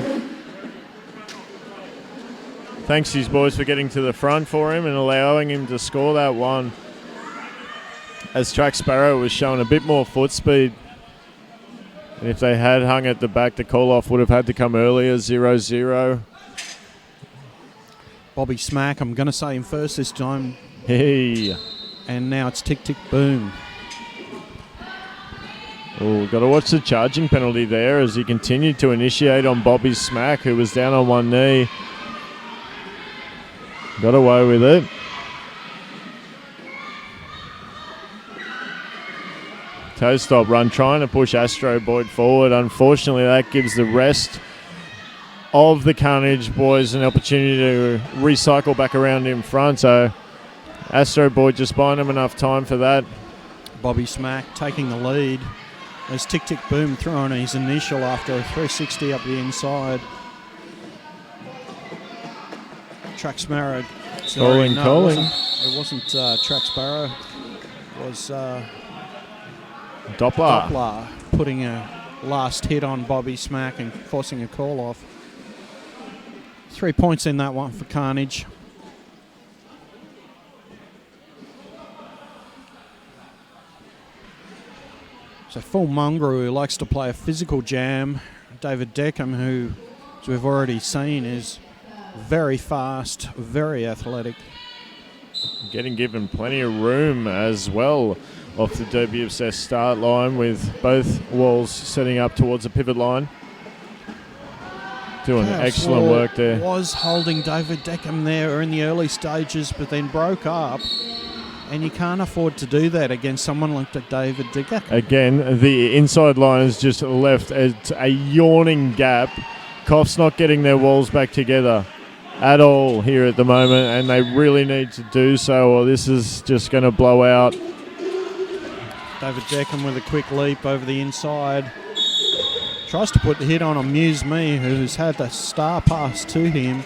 Thanks his boys for getting to the front for him and allowing him to score that one, as Track Sparrow was showing a bit more foot speed. And if they had hung at the back, the call-off would have had to come earlier, 0-0. Bobby Smack, I'm going to say him first this time. Hey. And now it's tick, tick, boom. Oh, got to watch the charging penalty there as he continued to initiate on Bobby Smack, who was down on one knee. Got away with it. Toe stop run, trying to push Astro Boyd forward. Unfortunately, that gives the rest of the Carnage boys an opportunity to recycle back around in front. So Astro Boyd just buying him enough time for that. Bobby Smack taking the lead. There's tick, tick, boom throwing his initial after a 360 up the inside. Track Sparrow. Calling. It wasn't Track Sparrow. It was Doppler putting a last hit on Bobby Smack and forcing a call off. 3 points in that one for Carnage. So full mongrel who likes to play a physical jam. David Deckham, who, as we've already seen, is very fast, very athletic. Getting given plenty of room as well off the Derby Obsessed start line, with both walls setting up towards the pivot line. Doing excellent work there. Was holding David Deckham there in the early stages, but then broke up. And you can't afford to do that against someone like David Deckham. Again, the inside line is just left at a yawning gap. Coffs not getting their walls back together at all here at the moment, and they really need to do so, or this is just going to blow out. David Deckham with a quick leap over the inside. Tries to put the hit on Amuse Me, who's had the star pass to him.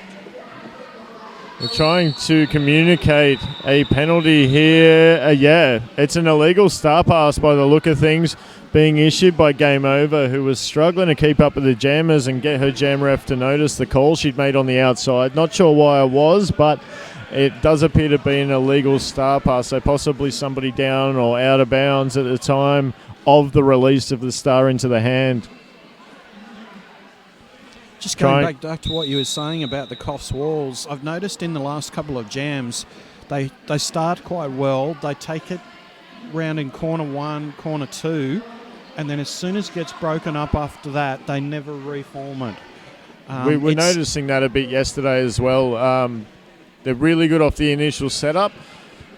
We're trying to communicate a penalty here. Yeah, it's an illegal star pass by the look of things, being issued by Game Over, who was struggling to keep up with the jammers and get her jam ref to notice the call she'd made on the outside. Not sure why it was, but it does appear to be an illegal star pass, so possibly somebody down or out of bounds at the time of the release of the star into the hand. Just going back to what you were saying about the Coffs walls, I've noticed in the last couple of jams, they start quite well. They take it round in corner 1, corner 2, and then as soon as it gets broken up after that, they never reform it. We were noticing that a bit yesterday as well. They're really good off the initial setup.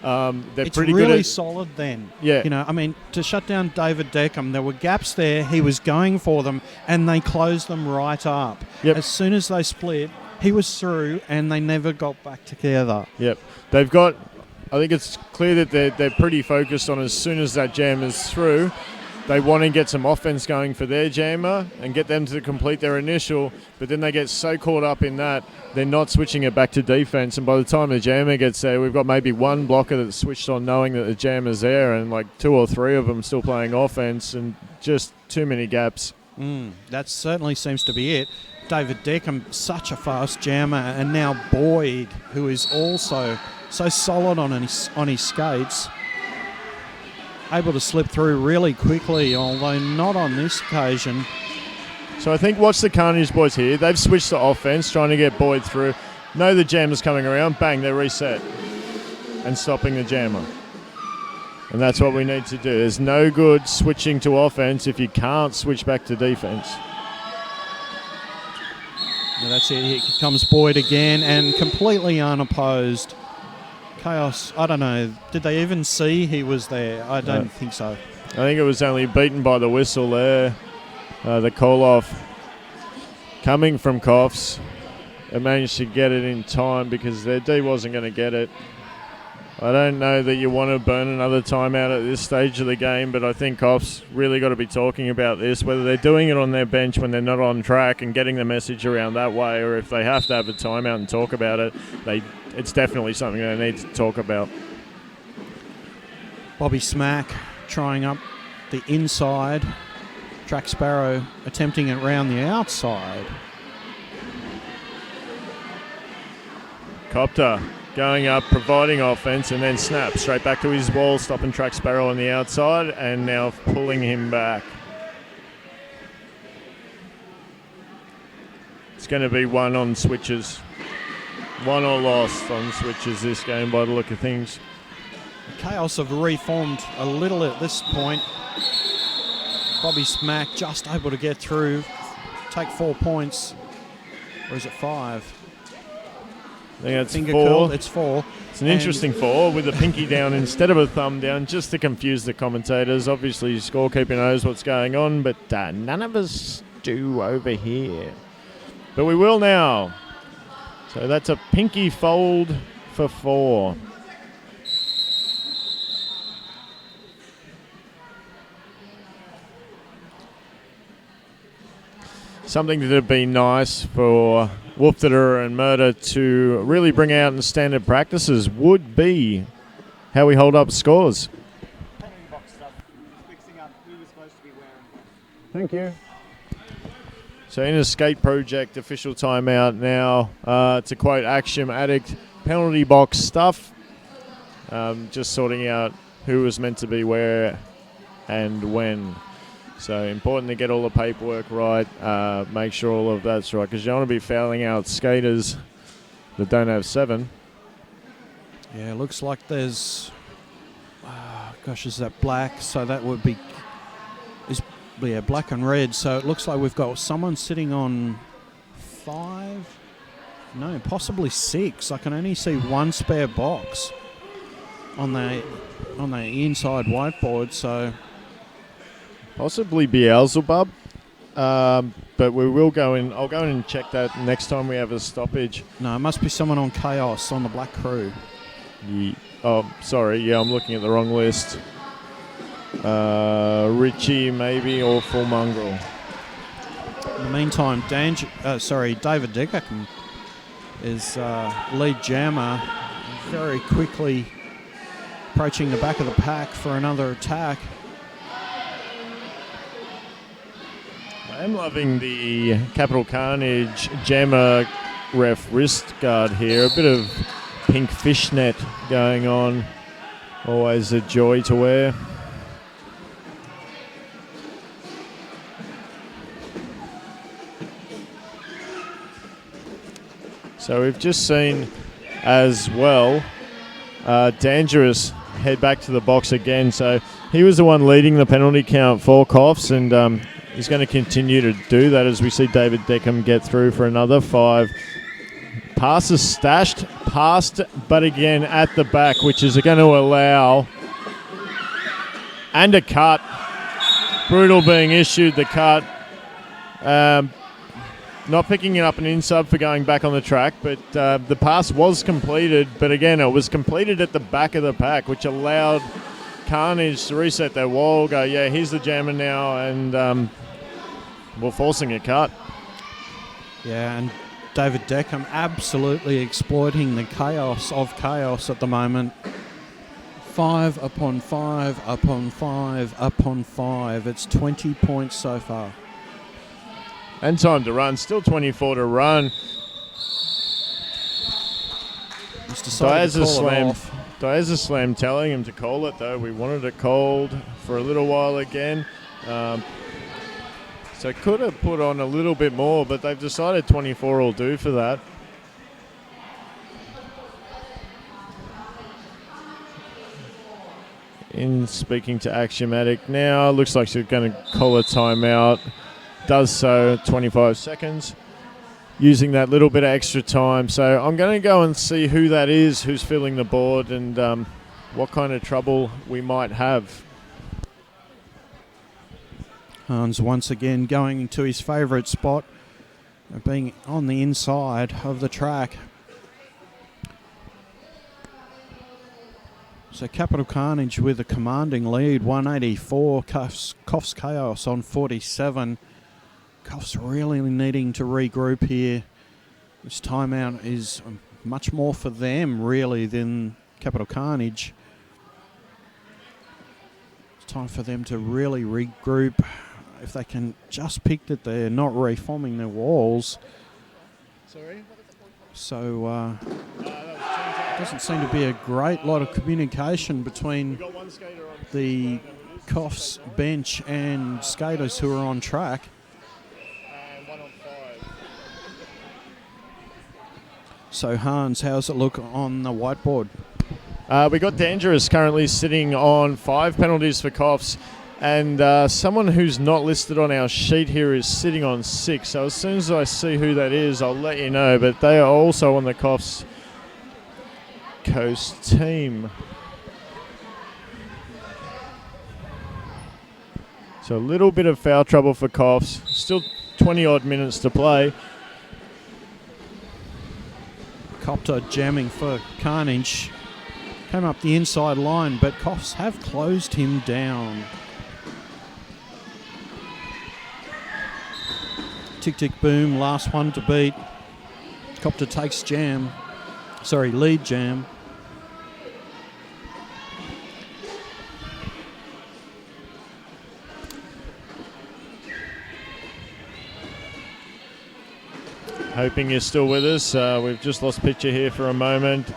They're it's pretty really good solid then. Yeah. You know, I mean, to shut down David Deckham, there were gaps there. He was going for them, and they closed them right up. Yep. As soon as they split, he was through, and they never got back together. Yep. They've got, I think it's clear that they're pretty focused on as soon as that jam is through, they want to get some offense going for their jammer and get them to complete their initial, but then they get so caught up in that, they're not switching it back to defense, and by the time the jammer gets there, we've got maybe one blocker that's switched on knowing that the jammer's there, and like 2 or 3 of them still playing offense, and just too many gaps. That certainly seems to be it. David Deckham, such a fast jammer, and now Boyd, who is also so solid on his skates, able to slip through really quickly, although not on this occasion. So I think watch the Carnage boys here. They've switched to offense, trying to get Boyd through. Know the jammer's coming around. Bang, they're reset and stopping the jammer. And that's what we need to do. There's no good switching to offense if you can't switch back to defense. Now that's it. Here comes Boyd again, and completely unopposed. Chaos, I don't know. Did they even see he was there? I don't think so. I think it was only beaten by the whistle there. The call-off coming from Coffs. They managed to get it in time because their D wasn't going to get it. I don't know that you want to burn another timeout at this stage of the game, but I think Coffs really got to be talking about this, whether they're doing it on their bench when they're not on track and getting the message around that way, or if they have to have a timeout and talk about it, it's definitely something they need to talk about. Bobby Smack trying up the inside. Track Sparrow attempting it round the outside. Copter going up, providing offense, and then snap straight back to his wall, stopping Track Sparrow on the outside, and now pulling him back. It's going to be one on switches. Won or lost on switches this game by the look of things. Chaos have reformed a little at this point. Bobby Smack just able to get through, take 4 points. Or is it 5? I think it's Finger 4. curled, it's 4. It's an interesting 4 with a pinky down instead of a thumb down, just to confuse the commentators. Obviously, scorekeeper knows what's going on, but none of us do over here. But we will now. So that's a pinky fold for 4. Something that would be nice for Wolfdeter and Murder to really bring out in standard practices would be how we hold up scores. Thank you. So in a skate project official timeout now, to quote Axiom Addict, penalty box stuff. Just sorting out who was meant to be where and when. So important to get all the paperwork right, make sure all of that's right, because you don't want to be fouling out skaters that don't have 7. Yeah, looks like there's, is that black? So that would be, black and red. So it looks like we've got someone sitting on 5, no, possibly 6. I can only see one spare box on the inside whiteboard. So possibly Beelzebub, but we will go in. I'll go in and check that next time we have a stoppage. No, it must be someone on Chaos on the black crew. Oh, sorry. Yeah, I'm looking at the wrong list. Richie, maybe, or Full Mongrel. In the meantime, David Decker is lead jammer, very quickly approaching the back of the pack for another attack. I'm loving the Capital Carnage jammer ref wrist guard here. A bit of pink fishnet going on. Always a joy to wear. So we've just seen as well Dangerous head back to the box again. So he was the one leading the penalty count for Coffs, and he's going to continue to do that as we see David Deckham get through for another 5. Passes stashed, passed, but again at the back, which is going to allow, and a cut. Brutal being issued the cut. Not picking it up an in-sub for going back on the track, but the pass was completed. But again, it was completed at the back of the pack, which allowed Carnage to reset their wall, go, yeah, here's the jammer now, and we're forcing a cut. Yeah, and David Deckham absolutely exploiting the chaos of chaos at the moment. 5 upon 5 upon 5 upon 5. It's 20 points so far. And time to run. Still 24 to run. Diaz's slam telling him to call it, though. We wanted it called for a little while again. So could have put on a little bit more, but they've decided 24 will do for that. In speaking to Axiomatic now, looks like she's going to call a timeout. Does so, 25 seconds. Using that little bit of extra time. So I'm going to go and see who that is, who's filling the board, and what kind of trouble we might have. Hans once again going to his favourite spot, being on the inside of the track. So Capital Carnage with a commanding lead, 184, Coffs Chaos on 47. Coffs really needing to regroup here. This timeout is much more for them, really, than Capital Carnage. It's time for them to really regroup. If they can just pick that they're not reforming their walls. Sorry? So it doesn't seem to be a great lot of communication between the Coffs bench and skaters who are on track. So Hans, how's it look on the whiteboard? We got Dangerous currently sitting on 5 penalties for Coffs, and someone who's not listed on our sheet here is sitting on 6. So as soon as I see who that is, I'll let you know. But they are also on the Coffs Coast team. So a little bit of foul trouble for Coffs. Still 20-odd minutes to play. Copter jamming for Carnage. Came up the inside line, but Coffs have closed him down. Tick, tick, boom. Last one to beat. Copter takes lead jam. Hoping you're still with us. We've just lost picture here for a moment.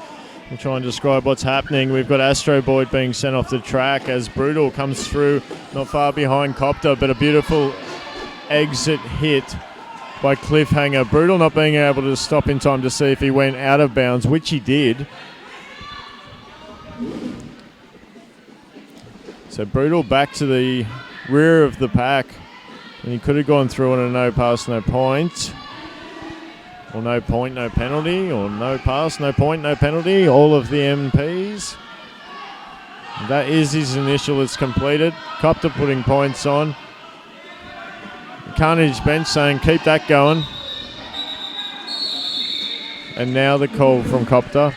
We'll try and describe what's happening. We've got Astro Boyd being sent off the track as Brutal comes through, not far behind Copter, but a beautiful exit hit by Cliffhanger. Brutal not being able to stop in time to see if he went out of bounds, which he did. So Brutal back to the rear of the pack, and he could have gone through on a no pass, no point. Or no point, no penalty, or no pass, no point, no penalty, all of the MPs. That is his initial, it's completed. Copter putting points on. Carnage bench saying keep that going. And now the call from Copter.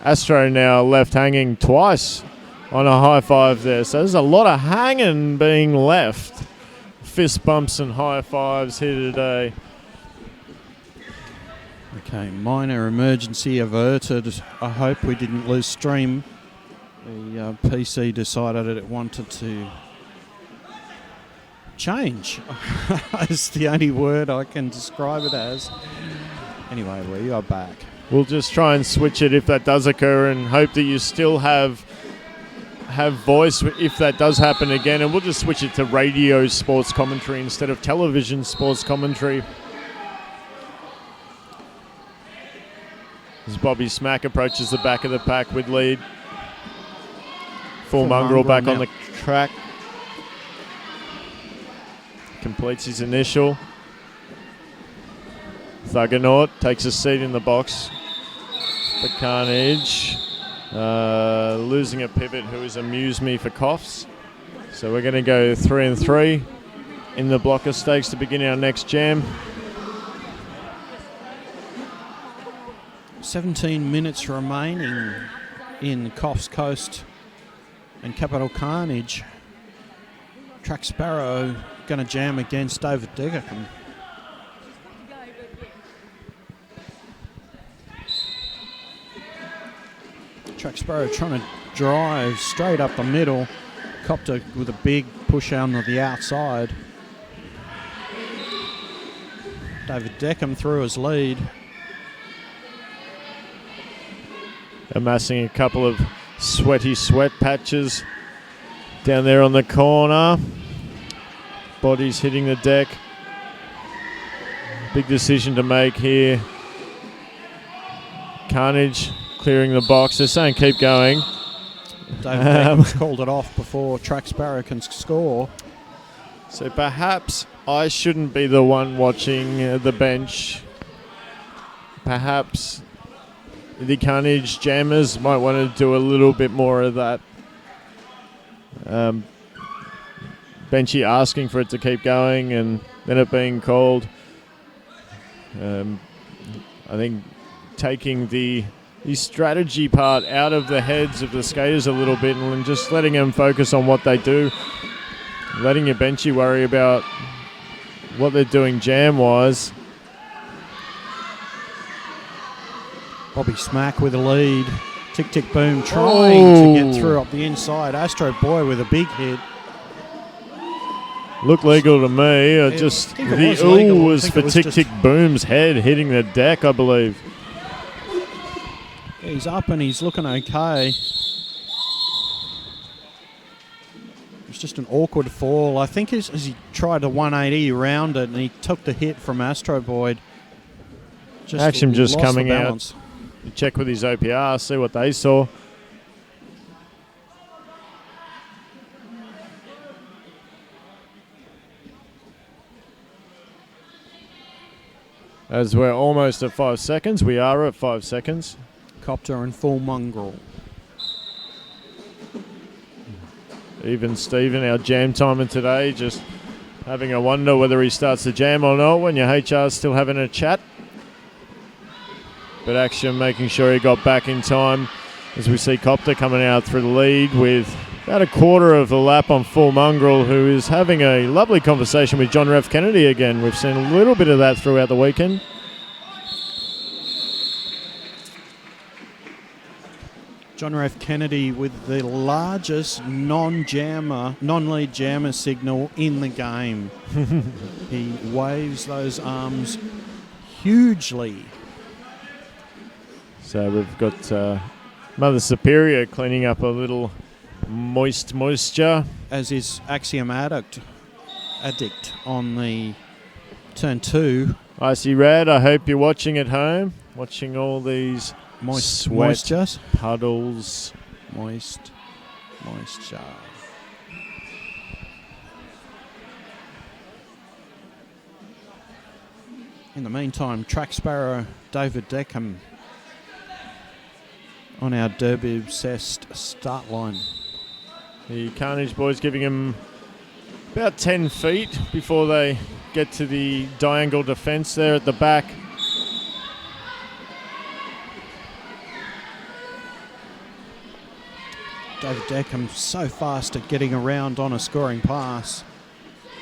Astro now left hanging twice on a high five there. So there's a lot of hanging being left. Fist bumps and high fives here today. Okay, minor emergency averted. I hope we didn't lose stream. The PC decided it wanted to change. That's the only word I can describe it as. Anyway, we are back. We'll just try and switch it if that does occur and hope that you still have voice if that does happen again. And we'll just switch it to radio sports commentary instead of television sports commentary. As Bobby Smack approaches the back of the pack with lead. Full Mongrel back on the track. Completes his initial. Thuggernaut takes a seat in the box for Carnage. Losing a pivot who is Amuse Me for Coffs. So we're going to go 3-3 in the blocker stakes to begin our next jam. 17 minutes remaining in Coffs Coast and Capital Carnage. Track Sparrow going to jam against David Degercom. Track Sparrow trying to drive straight up the middle. Copter with a big push on the outside. David Deckham through his lead. Amassing a couple of sweaty sweat patches down there on the corner. Bodies hitting the deck. Big decision to make here. Carnage clearing the box. They're saying keep going. David Deckham's called it off before Track Sparrow can score. So perhaps I shouldn't be the one watching the bench. Perhaps the Carnage jammers might want to do a little bit more of that. Benchy asking for it to keep going and then it being called. I think taking the strategy part out of the heads of the skaters a little bit and just letting them focus on what they do. Letting your Benchy worry about what they're doing jam-wise. Bobby Smack with a lead. Tick, tick, boom, trying to get through up the inside. Astro Boy with a big hit. Looked legal to me. The ooh was for Tick, Tick, Boom's head hitting the deck, I believe. He's up and he's looking okay. It's just an awkward fall. I think as he tried a 180 around it and he took the hit from Astro Boyd. Action just lost the coming out. balance. Check with his OPR, see what they saw. As we're almost at 5 seconds, we are at 5 seconds. Copter and full mongrel. Even Stephen, our jam timer today, just having a wonder whether he starts the jam or not when your HR's still having a chat. But Action making sure he got back in time as we see Copter coming out through the lead with about a quarter of the lap on full mongrel, who is having a lovely conversation with John F. Kennedy again. We've seen a little bit of that throughout the weekend. John F. Kennedy with the largest non-lead jammer signal in the game. He waves those arms hugely. So we've got Mother Superior cleaning up a little moisture. As is Axiom Addict on the turn 2. Icy Red, I hope you're watching at home, watching all these Moisture. puddles. Moisture. In the meantime, Track Sparrow, David Deckham on our Derby-obsessed start line. The Carnage boys giving him about 10 feet before they get to the diagonal defence there at the back. David Deckham so fast at getting around on a scoring pass.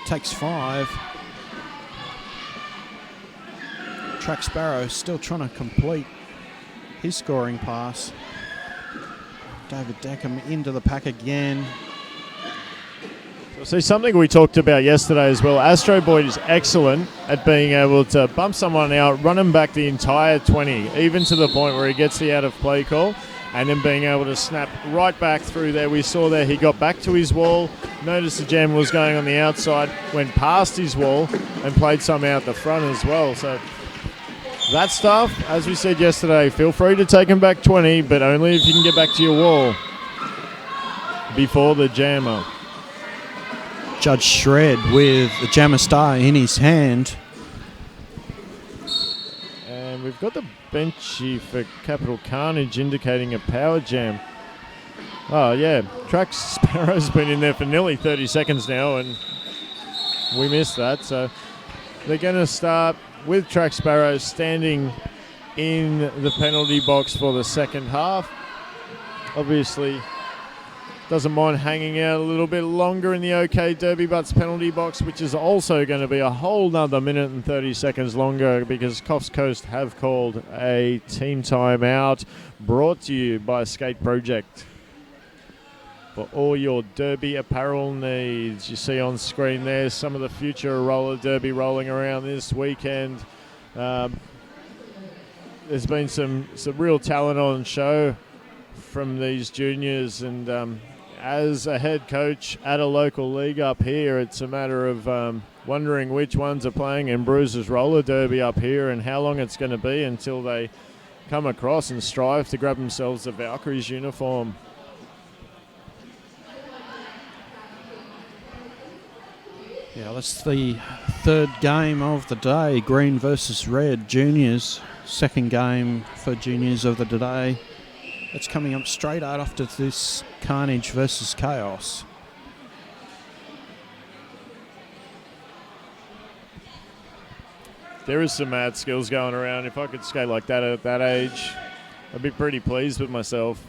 Takes 5. Track Sparrow still trying to complete his scoring pass. David Deckham into the pack again. See, something we talked about yesterday as well. Astro Boy is excellent at being able to bump someone out, run him back the entire 20, even to the point where he gets the out of play call, and then being able to snap right back through there. We saw there he got back to his wall, noticed the jam was going on the outside, went past his wall, and played some out the front as well. So that stuff, as we said yesterday, feel free to take him back 20, but only if you can get back to your wall before the jammer. Judge Shred with the Jammer Star in his hand. And we've got the benchy for Capital Carnage indicating a power jam. Oh, yeah. Track Sparrow's been in there for nearly 30 seconds now, and we missed that. So they're going to start with Track Sparrow standing in the penalty box for the second half. Obviously, doesn't mind hanging out a little bit longer in the OK Derby Butts penalty box, which is also going to be a whole nother minute and 30 seconds longer because Coffs Coast have called a team timeout, brought to you by Skate Project. For all your Derby apparel needs, you see on screen there some of the future roller derby rolling around this weekend. There's been some real talent on show from these juniors, and as a head coach at a local league up here, it's a matter of wondering which ones are playing in Bruiser's roller derby up here and how long it's going to be until they come across and strive to grab themselves a Valkyries uniform. Yeah, that's the third game of the day. Green versus Red juniors. Second game for juniors of the day. It's coming up straight out after this Carnage versus Chaos. There is some mad skills going around. If I could skate like that at that age, I'd be pretty pleased with myself.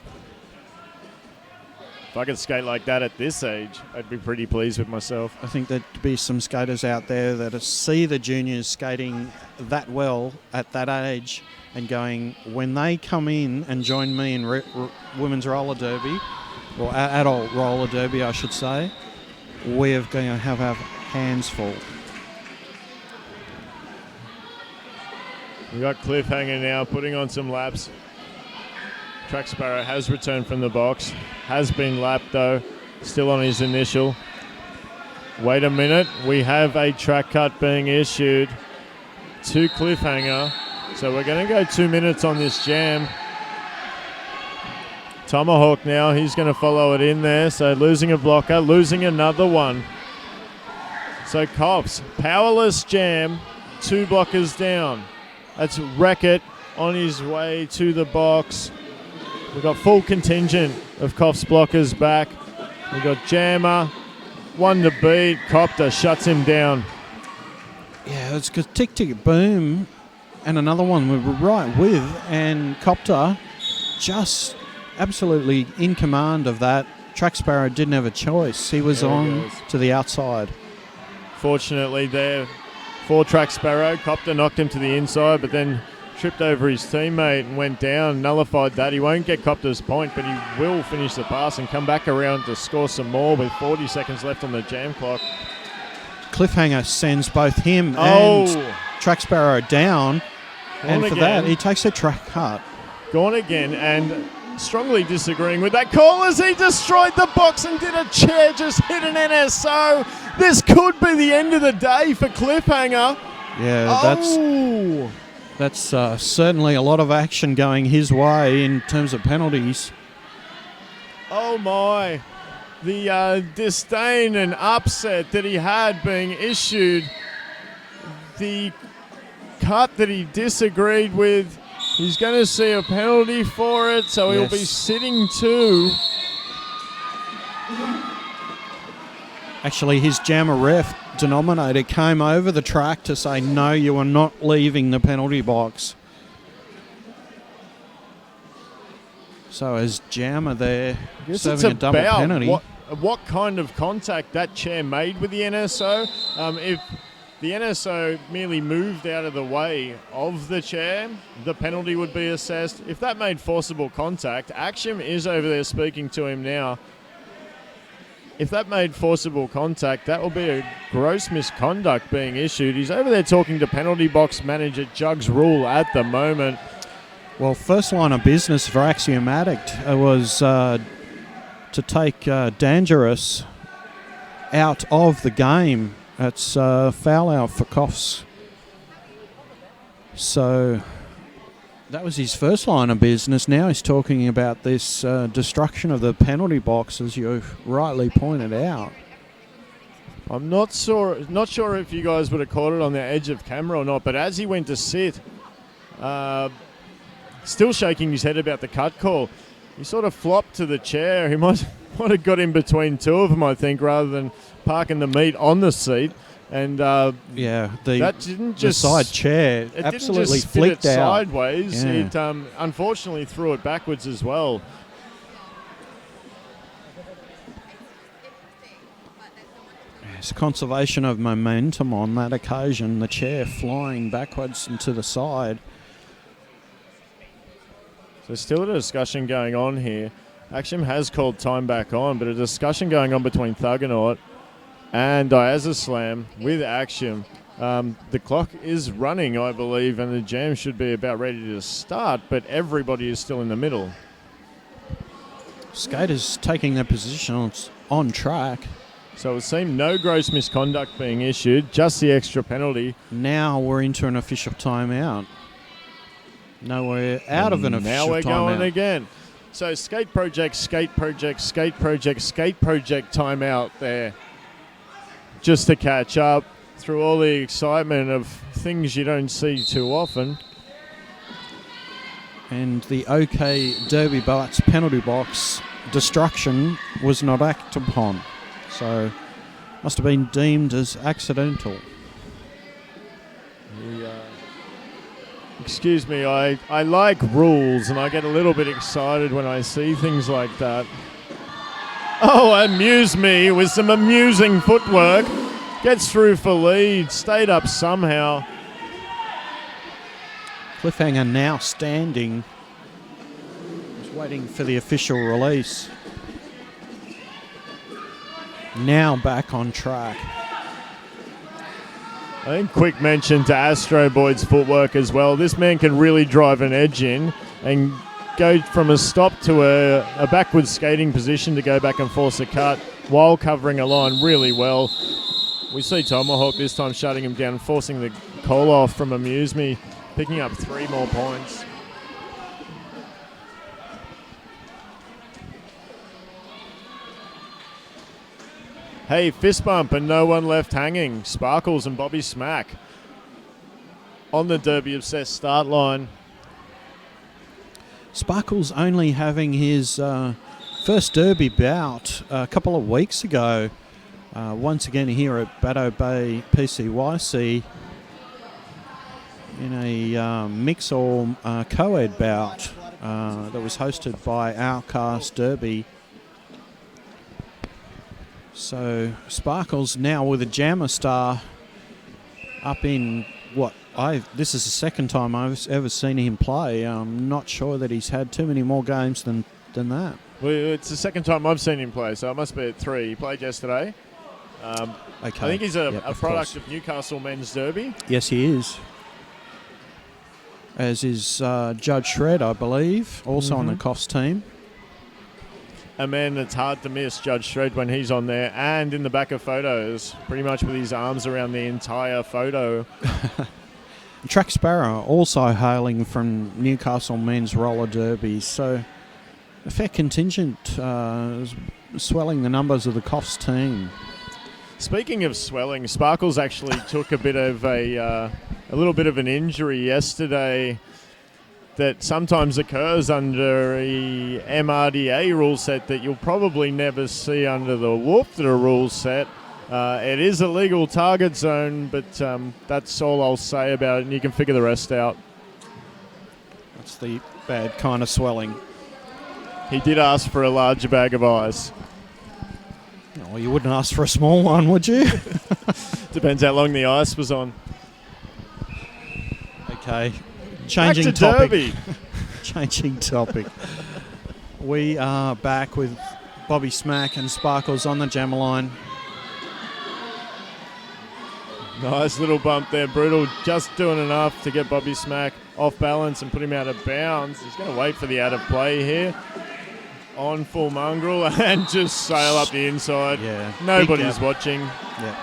If I could skate like that at this age, I'd be pretty pleased with myself. I think there'd be some skaters out there that see the juniors skating that well at that age and going, when they come in and join me in women's roller derby, or adult roller derby, I should say, we're going to have our hands full. We've got Cliffhanger now putting on some laps. Track Sparrow has returned from the box. Has been lapped though. Still on his initial. Wait a minute. We have a track cut being issued to Cliffhanger. So we're going to go 2 minutes on this jam. Tomahawk now, he's going to follow it in there. So losing a blocker, losing another one. So Coffs, powerless jam, 2 blockers down. That's Wreck-It on his way to the box. We've got full contingent of Coffs blockers back. We've got Jammer, 1 to beat. Copter shuts him down. Yeah, it's because Tick Tick Boom and another one we were right with, and Copter just absolutely in command of that. Track Sparrow didn't have a choice. He was on to the outside. Fortunately there for Track Sparrow, Copter knocked him to the inside, but then tripped over his teammate and went down, nullified that. He won't get Copter's point, but he will finish the pass and come back around to score some more with 40 seconds left on the jam clock. Cliffhanger sends both him and Track Sparrow down, and for that he takes a track cut. Gone again, and strongly disagreeing with that call as he destroyed the box and did a chair, just hit an NSO. This could be the end of the day for Cliffhanger. Yeah, that's certainly a lot of action going his way in terms of penalties. Oh my. The disdain and upset that he had being issued. The cut that he disagreed with. He's going to see a penalty for it, so he'll be sitting 2. Actually, his Jammer ref denominator came over the track to say, no, you are not leaving the penalty box. So as Jammer there serving a double penalty. What kind of contact that chair made with the NSO. If the NSO merely moved out of the way of the chair, the penalty would be assessed. If that made forcible contact, Action is over there speaking to him now. If that made forcible contact, that will be a gross misconduct being issued. He's over there talking to penalty box manager Jugs Rule at the moment. Well, first line of business for Axiomatic was to take Dangerous out of the game. That's foul out for Coffs. So that was his first line of business. Now he's talking about this destruction of the penalty box, as you rightly pointed out. I'm not sure if you guys would have caught it on the edge of camera or not, but as he went to sit, still shaking his head about the cut call, he sort of flopped to the chair. He might have got in between 2 of them, I think, rather than parking the meat on the seat. And that didn't just the side chair absolutely flicked out sideways. Yeah. It unfortunately threw it backwards as well. It's conservation of momentum on that occasion. The chair flying backwards and to the side. So still a discussion going on here. Action has called time back on, but a discussion going on between Thugonaut and Diazaslam with Action. The clock is running, I believe, and the jam should be about ready to start, but everybody is still in the middle. Skaters taking their positions on track. So it would seem no gross misconduct being issued, just the extra penalty. Now we're into an official timeout. No, we're out of an official timeout. Now we're going again. So Skate Project timeout there. Just to catch up through all the excitement of things you don't see too often. And the OK Derby Butts penalty box destruction was not acted upon. So must have been deemed as accidental. Excuse me, I like rules and I get a little bit excited when I see things like that. Oh, amuse me with some amusing footwork. Gets through for lead, stayed up somehow. Cliffhanger now standing. Just waiting for the official release. Now back on track. I think quick mention to Astro Boyd's footwork as well. This man can really drive an edge in and go from a stop to a backwards skating position to go back and force a cut while covering a line really well. We see Tomahawk this time shutting him down, forcing the call off from Amuse Me. picking up 3 more points. Hey, fist bump and no one left hanging. Sparkles and Bobby Smack on the Derby Obsessed start line. Sparkles only having his first Derby bout a couple of weeks ago. Once again here at Baddo Bay PCYC in a mix or co-ed bout that was hosted by Outcast Derby. So Sparkles now with a Jammer Star up in this is the second time I've ever seen him play. I'm not sure that he's had too many more games than that. Well, it's the second time I've seen him play, so it must be at 3. He played yesterday. Okay. I think he's a product course. of Newcastle Men's Derby. Yes, he is. As is Judge Shred, I believe, also on the Coffs team. A man that's hard to miss, Judge Shred, when he's on there and in the back of photos, pretty much with his arms around the entire photo. Track Sparrow also hailing from Newcastle Men's Roller Derby, so a fair contingent swelling the numbers of the Coffs team. Speaking of swelling, Sparkles actually took a little bit of an injury yesterday that sometimes occurs under a MRDA rule set that you'll probably never see under the WFDA rule set. It is a legal target zone, but that's all I'll say about it, and you can figure the rest out. That's the bad kind of swelling. He did ask for a larger bag of ice. Well, you wouldn't ask for a small one, would you? Depends how long the ice was on. Okay. Changing back to topic. Derby. Changing topic. We are back with Bobby Smack and Sparkles on the jammer line. Nice little bump there. Brutal just doing enough to get Bobby Smack off balance and put him out of bounds. He's going to wait for the out of play here. On full mongrel and just sail up the inside. Yeah. Nobody's watching. Yeah.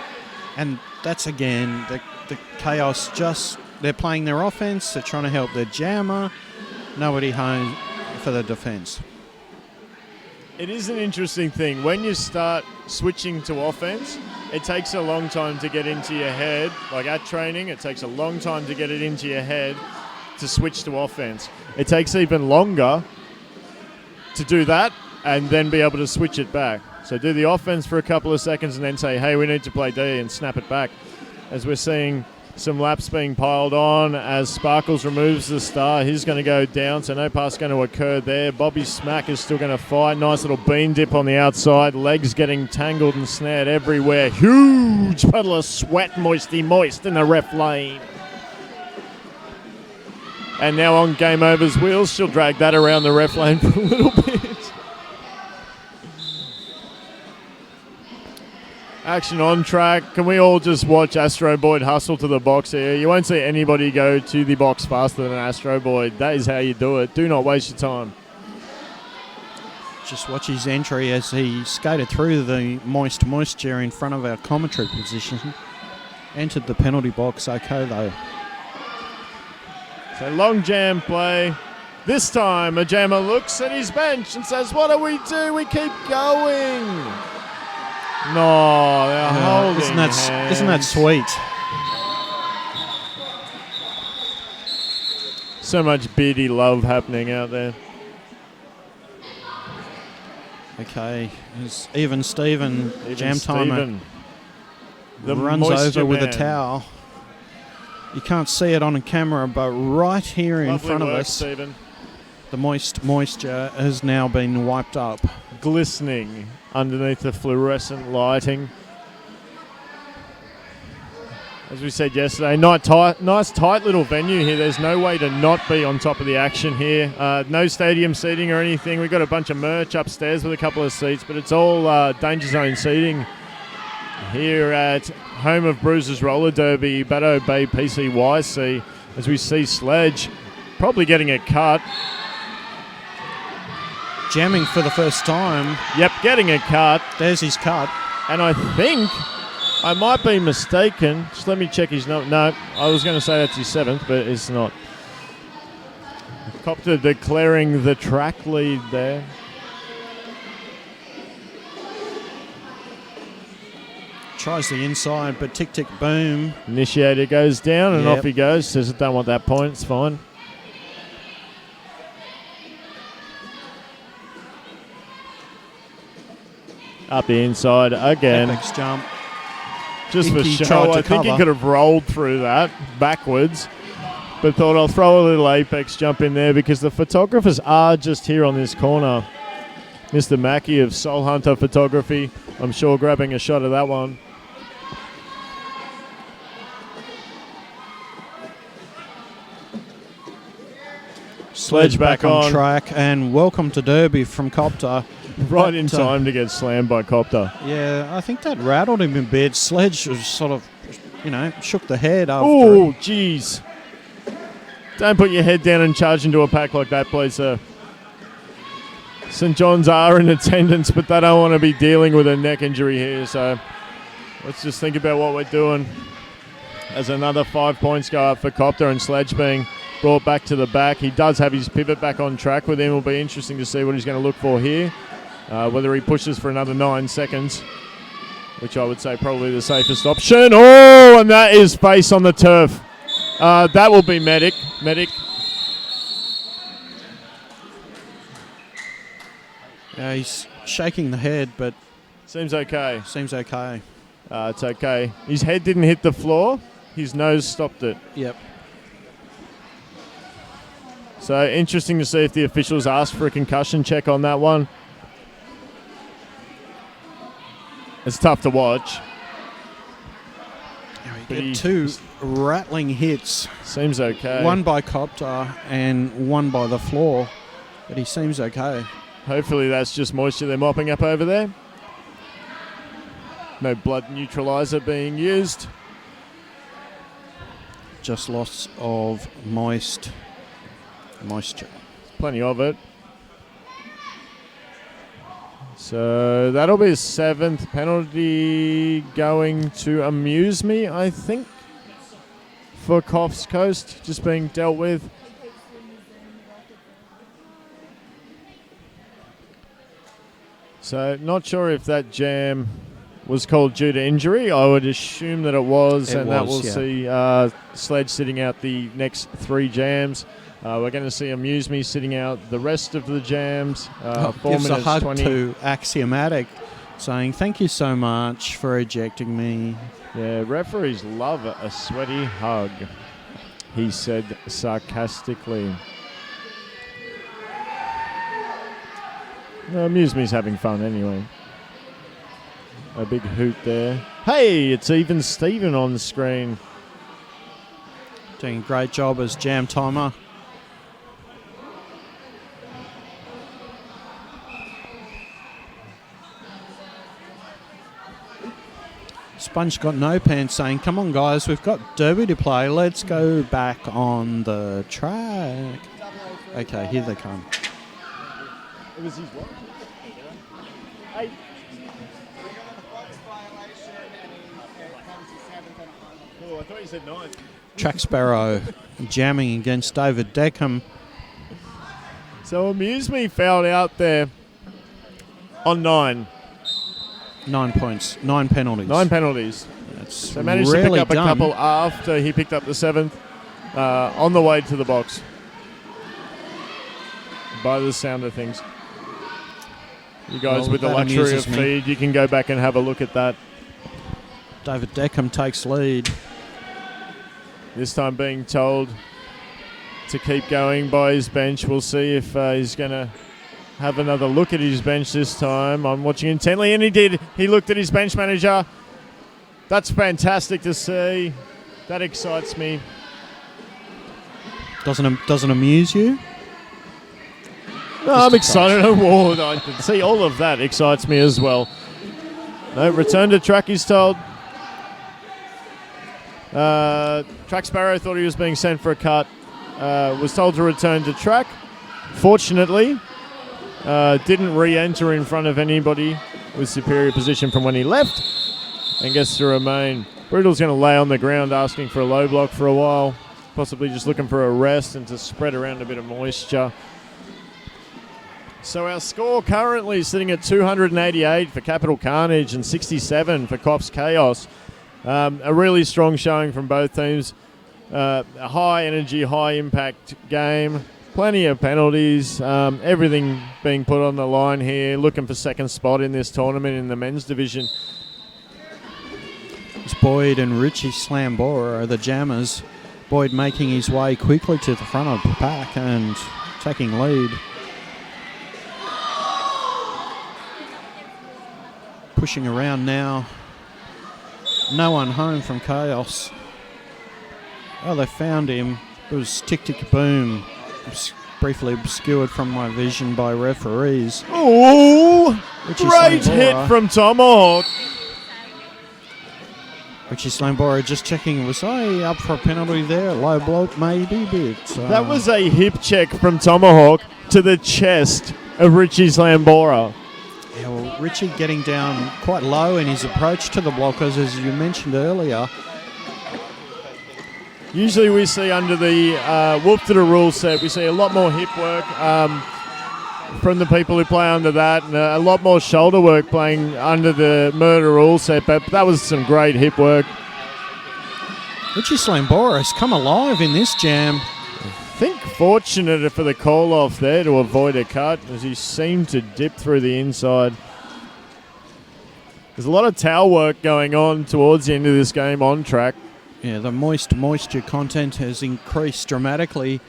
And that's again the chaos. Just they're playing their offense. They're trying to help their jammer. Nobody home for the defense. It is an interesting thing. When you start switching to offense, it takes a long time to get into your head. Like at training, it takes a long time to get it into your head to switch to offense. It takes even longer to do that and then be able to switch it back. So do the offense for a couple of seconds and then say, hey, we need to play D, and snap it back. As we're seeing some laps being piled on as Sparkles removes the star. He's going to go down, so no pass going to occur there. Bobby Smack is still going to fight. Nice little bean dip on the outside. Legs getting tangled and snared everywhere. Huge puddle of sweat, moist in the ref lane. And now on Game Over's wheels, she'll drag that around the ref lane for a little bit. Action on track. Can we all just watch Astro Boyd hustle to the box here? You won't see anybody go to the box faster than Astro Boyd. That is how you do it. Do not waste your time. Just watch his entry as he skated through the moisture in front of our commentary position. Entered the penalty box okay though. So long jam play. This time a jammer looks at his bench and says, what do? We keep going. No, they're holding isn't that sweet? So much beardy love happening out there. Okay, it's even Steven, jam timer, the runs over with a man. towel. You can't see it on a camera, but right here in Lovely front of work, us, Steven. the moisture has now been wiped up. Glistening underneath the fluorescent lighting. As we said yesterday, nice tight little venue here. There's no way to not be on top of the action here. No stadium seating or anything. We've got a bunch of merch upstairs with a couple of seats, but it's all danger zone seating here at home of Bruises Roller Derby, Baddo Bay PCYC, as we see Sledge probably getting a cut. Jamming for the first time. Yep, getting a cut. There's his cut. And I think I might be mistaken. Just let me check his note. No, I was going to say that's his 7th, but it's not. Copter declaring the track lead there. Tries the inside, but tick, tick, boom. Initiator goes down and Yep. off he goes. Says, I don't want that point. It's fine. Up the inside again. Apex jump. Just for He tried show. to I think he cover. could have rolled through that backwards. But thought I'll throw a little apex jump in there because the photographers are just here on this corner. Mr. Mackey of Soul Hunter Photography, I'm sure grabbing a shot of that one. Sledge back on. track, and welcome to Derby from Copter. Right in time to get slammed by Copter. Yeah, I think that rattled him a bit. Sledge was sort of, shook the head after. Oh, jeez. Don't put your head down and charge into a pack like that, please, sir. St. John's are in attendance, but they don't want to be dealing with a neck injury here, so let's just think about what we're doing. As another 5 points go up for Copter and Sledge being brought back to the back. He does have his pivot back on track with him. It'll be interesting to see what he's going to look for here. Whether he pushes for another 9 seconds, which I would say probably the safest option. Oh, and that is face on the turf. That will be Medic. Yeah, he's shaking the head, but Seems okay. seems okay. It's okay. His head didn't hit the floor. His nose stopped it. Yep. So interesting to see if the officials ask for a concussion check on that one. It's tough to watch. He had 2 rattling hits. Seems okay. One by Copter and one by the floor, but he seems okay. Hopefully that's just moisture they're mopping up over there. No blood neutralizer being used. Just loss of moisture. Plenty of it. So that'll be a 7th penalty going to Amuse Me, I think, for Coffs Coast, just being dealt with. So not sure if that jam was called due to injury. I would assume that it was, It and that was, will yeah. see Sledge sitting out the next 3 jams. We're going to see Amuse Me sitting out the rest of the jams. 4 Gives minutes a hug 20. to Axiomatic, saying thank you so much for ejecting me. Yeah, referees love a sweaty hug, he said sarcastically. No, Amuse Me's having fun anyway. A big hoot there. Hey, it's even Steven on the screen. Doing a great job as jam timer. Sponge got no pants saying, come on guys, we've got Derby to play. Let's go back on the track. Okay, here they come. It was his what? Hey. Oh, I thought you said 9. Track Sparrow jamming against David Deckham. So Amuse Me fouled out there on 9. 9 points, 9 penalties. 9 penalties. That's So managed really to pick up done. a couple after he picked up the 7th on the way to the box. By the sound of things. You guys Well, with the that luxury of amuses me. feed, you can go back and have a look at that. David Deckham takes lead. This time being told to keep going by his bench. We'll see if he's going to have another look at his bench this time. I'm watching intently, and he did. He looked at his bench manager. That's fantastic to see. That excites me. Doesn't amuse you? No, I'm excited. I can see all of that excites me as well. No, return to track, he's told. Track Sparrow thought he was being sent for a cut. Was told to return to track. Fortunately, didn't re-enter in front of anybody with superior position from when he left and gets to remain. Brutal's going to lay on the ground asking for a low block for a while. possibly just looking for a rest and to spread around a bit of moisture. So our score currently sitting at 288 for Capital Carnage and 67 for Coffs Chaos. A really strong showing from both teams. A high energy, high impact game. Plenty of penalties. Everything being put on the line here. Looking for second spot in this tournament in the men's division. It's Boyd and Richie Slambora are the jammers. Boyd making his way quickly to the front of the pack and taking lead. Pushing around now. No one home from Chaos. Oh, they found him. It was Tick Tick Boom. It was briefly obscured from my vision by referees. Oh, Richie great Slambora. hit from Tomahawk. Richie Slambora just checking, was I up for a penalty there? Low bloke maybe, but... That was a hip check from Tomahawk to the chest of Richie Slambora. Yeah, well, Richie getting down quite low in his approach to the blockers, as you mentioned earlier. Usually we see under the Wolfter rule set, we see a lot more hip work from the people who play under that, and a lot more shoulder work playing under the murder rule set, but that was some great hip work. Richie Slambora has come alive in this jam. I think fortunate for the call-off there to avoid a cut, as he seemed to dip through the inside. There's a lot of towel work going on towards the end of this game on track. Yeah, the moisture content has increased dramatically.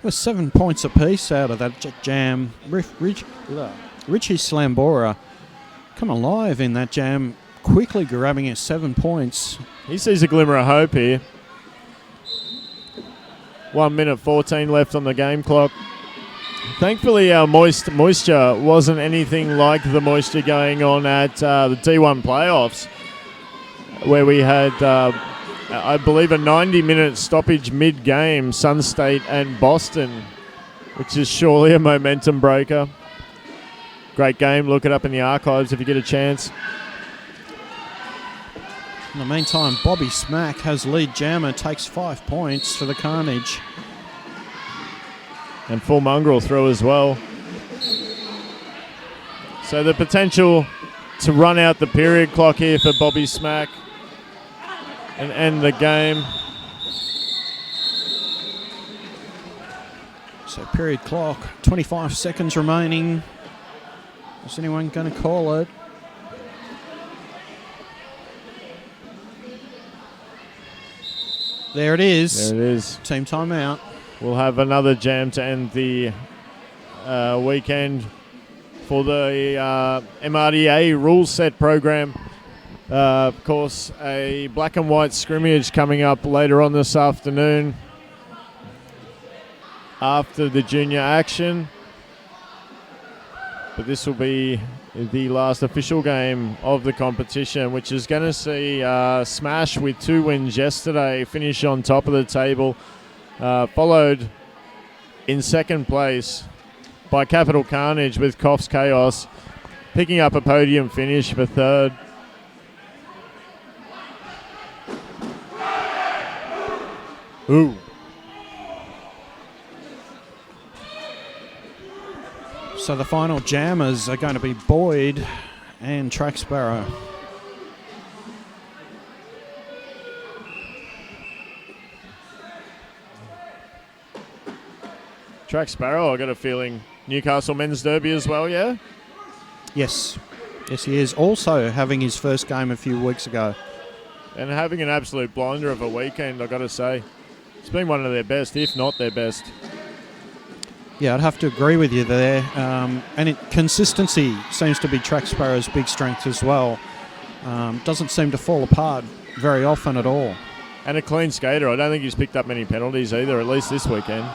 With 7 points apiece out of that jam. Richie Slambora come alive in that jam, quickly grabbing his 7 points. He sees a glimmer of hope here. 1 minute 14 left on the game clock. Thankfully, our moisture wasn't anything like the moisture going on at the D1 playoffs, where we had, I believe, a 90-minute stoppage mid-game, Sun State and Boston, which is surely a momentum breaker. Great game. Look it up in the archives if you get a chance. In the meantime, Bobby Smack has lead jammer, takes 5 points for the Carnage. And full mongrel through as well. So the potential to run out the period clock here for Bobby Smack and end the game. So period clock, 25 seconds remaining. Is anyone going to call it? There it is. There it is. Team timeout. We'll have another jam to end the weekend for the MRDA rule set program. Of course, a black and white scrimmage coming up later on this afternoon after the junior action. But this will be the last official game of the competition, which is going to see Smash with 2 wins yesterday finish on top of the table, followed in second place by Capital Carnage with Coffs Chaos picking up a podium finish for third. Ooh. So the final jammers are going to be Boyd and Track Sparrow. Track Sparrow, I got a feeling Newcastle Men's Derby as well, yeah? Yes. Yes, he is. Also having his first game a few weeks ago. And having an absolute blinder of a weekend, I got to say. It's been one of their best, if not their best. Yeah, I'd have to agree with you there. Consistency seems to be Track Sparrow's big strength as well. Doesn't seem to fall apart very often at all. And a clean skater. I don't think he's picked up many penalties either, at least this weekend.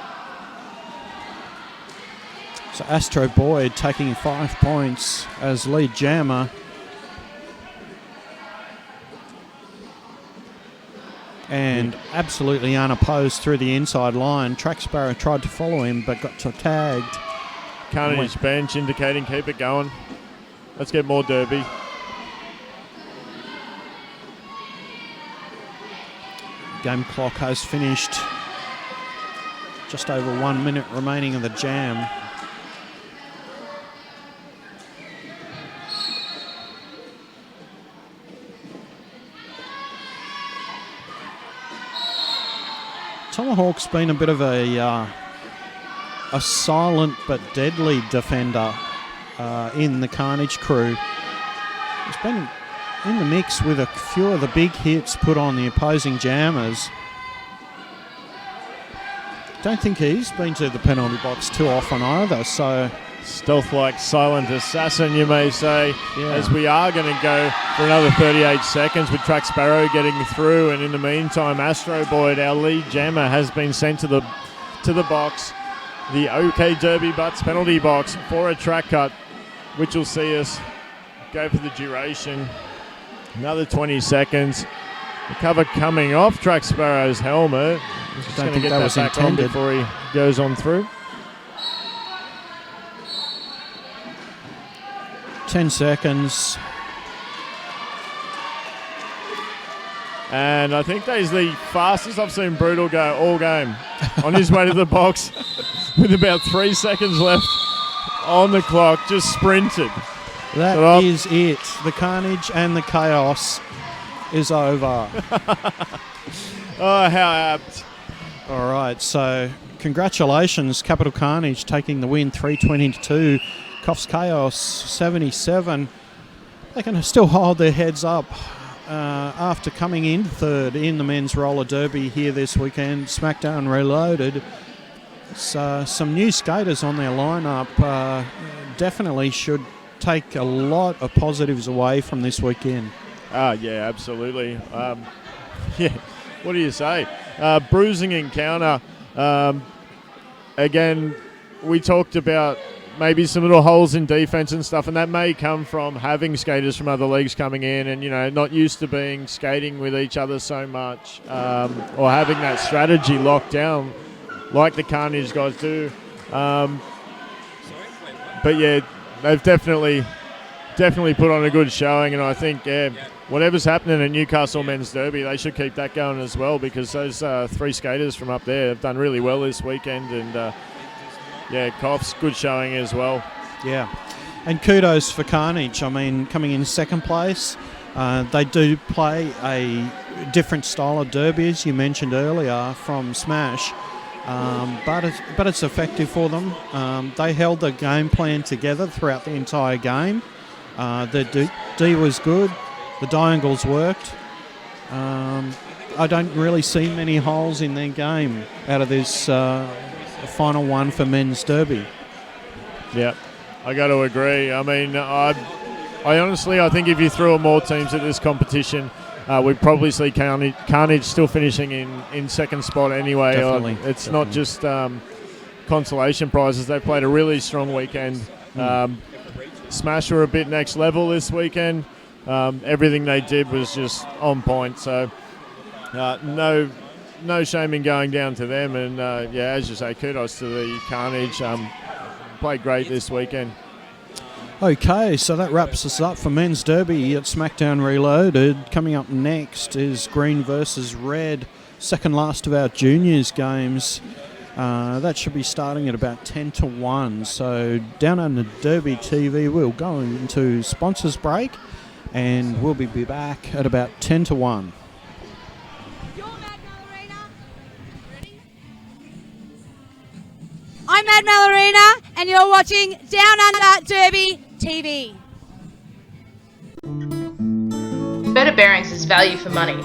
So Astro Boyd taking 5 points as lead jammer. And absolutely unopposed through the inside line. Track Sparrow tried to follow him but got tagged. Carnage bench indicating keep it going. Let's get more derby. Game clock has finished. Just over 1 minute remaining of the jam. Tomahawk's been a bit of a silent but deadly defender in the Carnage crew. He's been in the mix with a few of the big hits put on the opposing jammers. Don't think he's been to the penalty box too often either, so... Stealth-like silent assassin, you may say, Yeah. as we are going to go for another 38 seconds with Track Sparrow getting through, and in the meantime, Astro Boyd, our lead jammer, has been sent to the box, the OK Derby Butts penalty box for a track cut, which will see us go for the duration. Another 20 seconds. The cover coming off Track Sparrow's helmet. He's going to get that back on before he goes on through. 10 seconds. And I think that is the fastest I've seen Brutal go all game. On his way to the box with about 3 seconds left on the clock, just sprinted. That is it. The carnage and the chaos is over. Oh, how apt. All right, so congratulations, Capital Carnage taking the win 322. Coffs Chaos 77. They can still hold their heads up after coming in third in the men's roller derby here this weekend. Smackdown Reloaded. So some new skaters on their lineup definitely should take a lot of positives away from this weekend. Yeah, absolutely. Yeah, what do you say? Bruising encounter. Again, we talked about maybe some little holes in defense and stuff, and that may come from having skaters from other leagues coming in and, you know, not used to skating with each other so much, or having that strategy locked down like the Carnage guys do. But yeah, they've definitely put on a good showing, and I think, yeah, whatever's happening at Newcastle Men's Derby, they should keep that going as well, because those 3 skaters from up there have done really well this weekend, and yeah, Coffs, good showing as well. Yeah, and kudos for Carnage. I mean, coming in second place, they do play a different style of derby, as you mentioned earlier, from Smash, but it's effective for them. They held the game plan together throughout the entire game. The D was good. The diangles worked. I don't really see many holes in their game out of this final one for men's derby. Yeah, I got to agree. I mean, I honestly, I think if you threw more teams at this competition, we'd probably see Carnage still finishing in second spot anyway. It's not just consolation prizes. They played a really strong weekend. Smash were a bit next level this weekend. Everything they did was just on point. So no shame in going down to them. And yeah, as you say, kudos to the Carnage. Played great this weekend. Okay, so that wraps us up for men's derby at Smackdown Reloaded. Coming up next is Green versus Red, second last of our juniors games. That should be starting at about 10 to 1. So Downunder Derby TV will go into sponsors break, and we'll be back at about 10 to 1. I'm Mad Mallarina, and you're watching Downunder Derby TV. Better Bearings is value for money.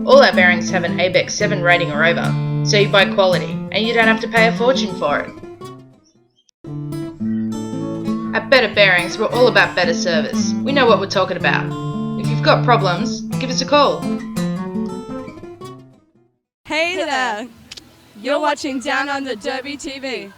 All our bearings have an ABEX 7 rating or over, so you buy quality, and you don't have to pay a fortune for it. At Better Bearings, we're all about better service. We know what we're talking about. If you've got problems, give us a call. Hey there, you're watching Downunder Derby TV.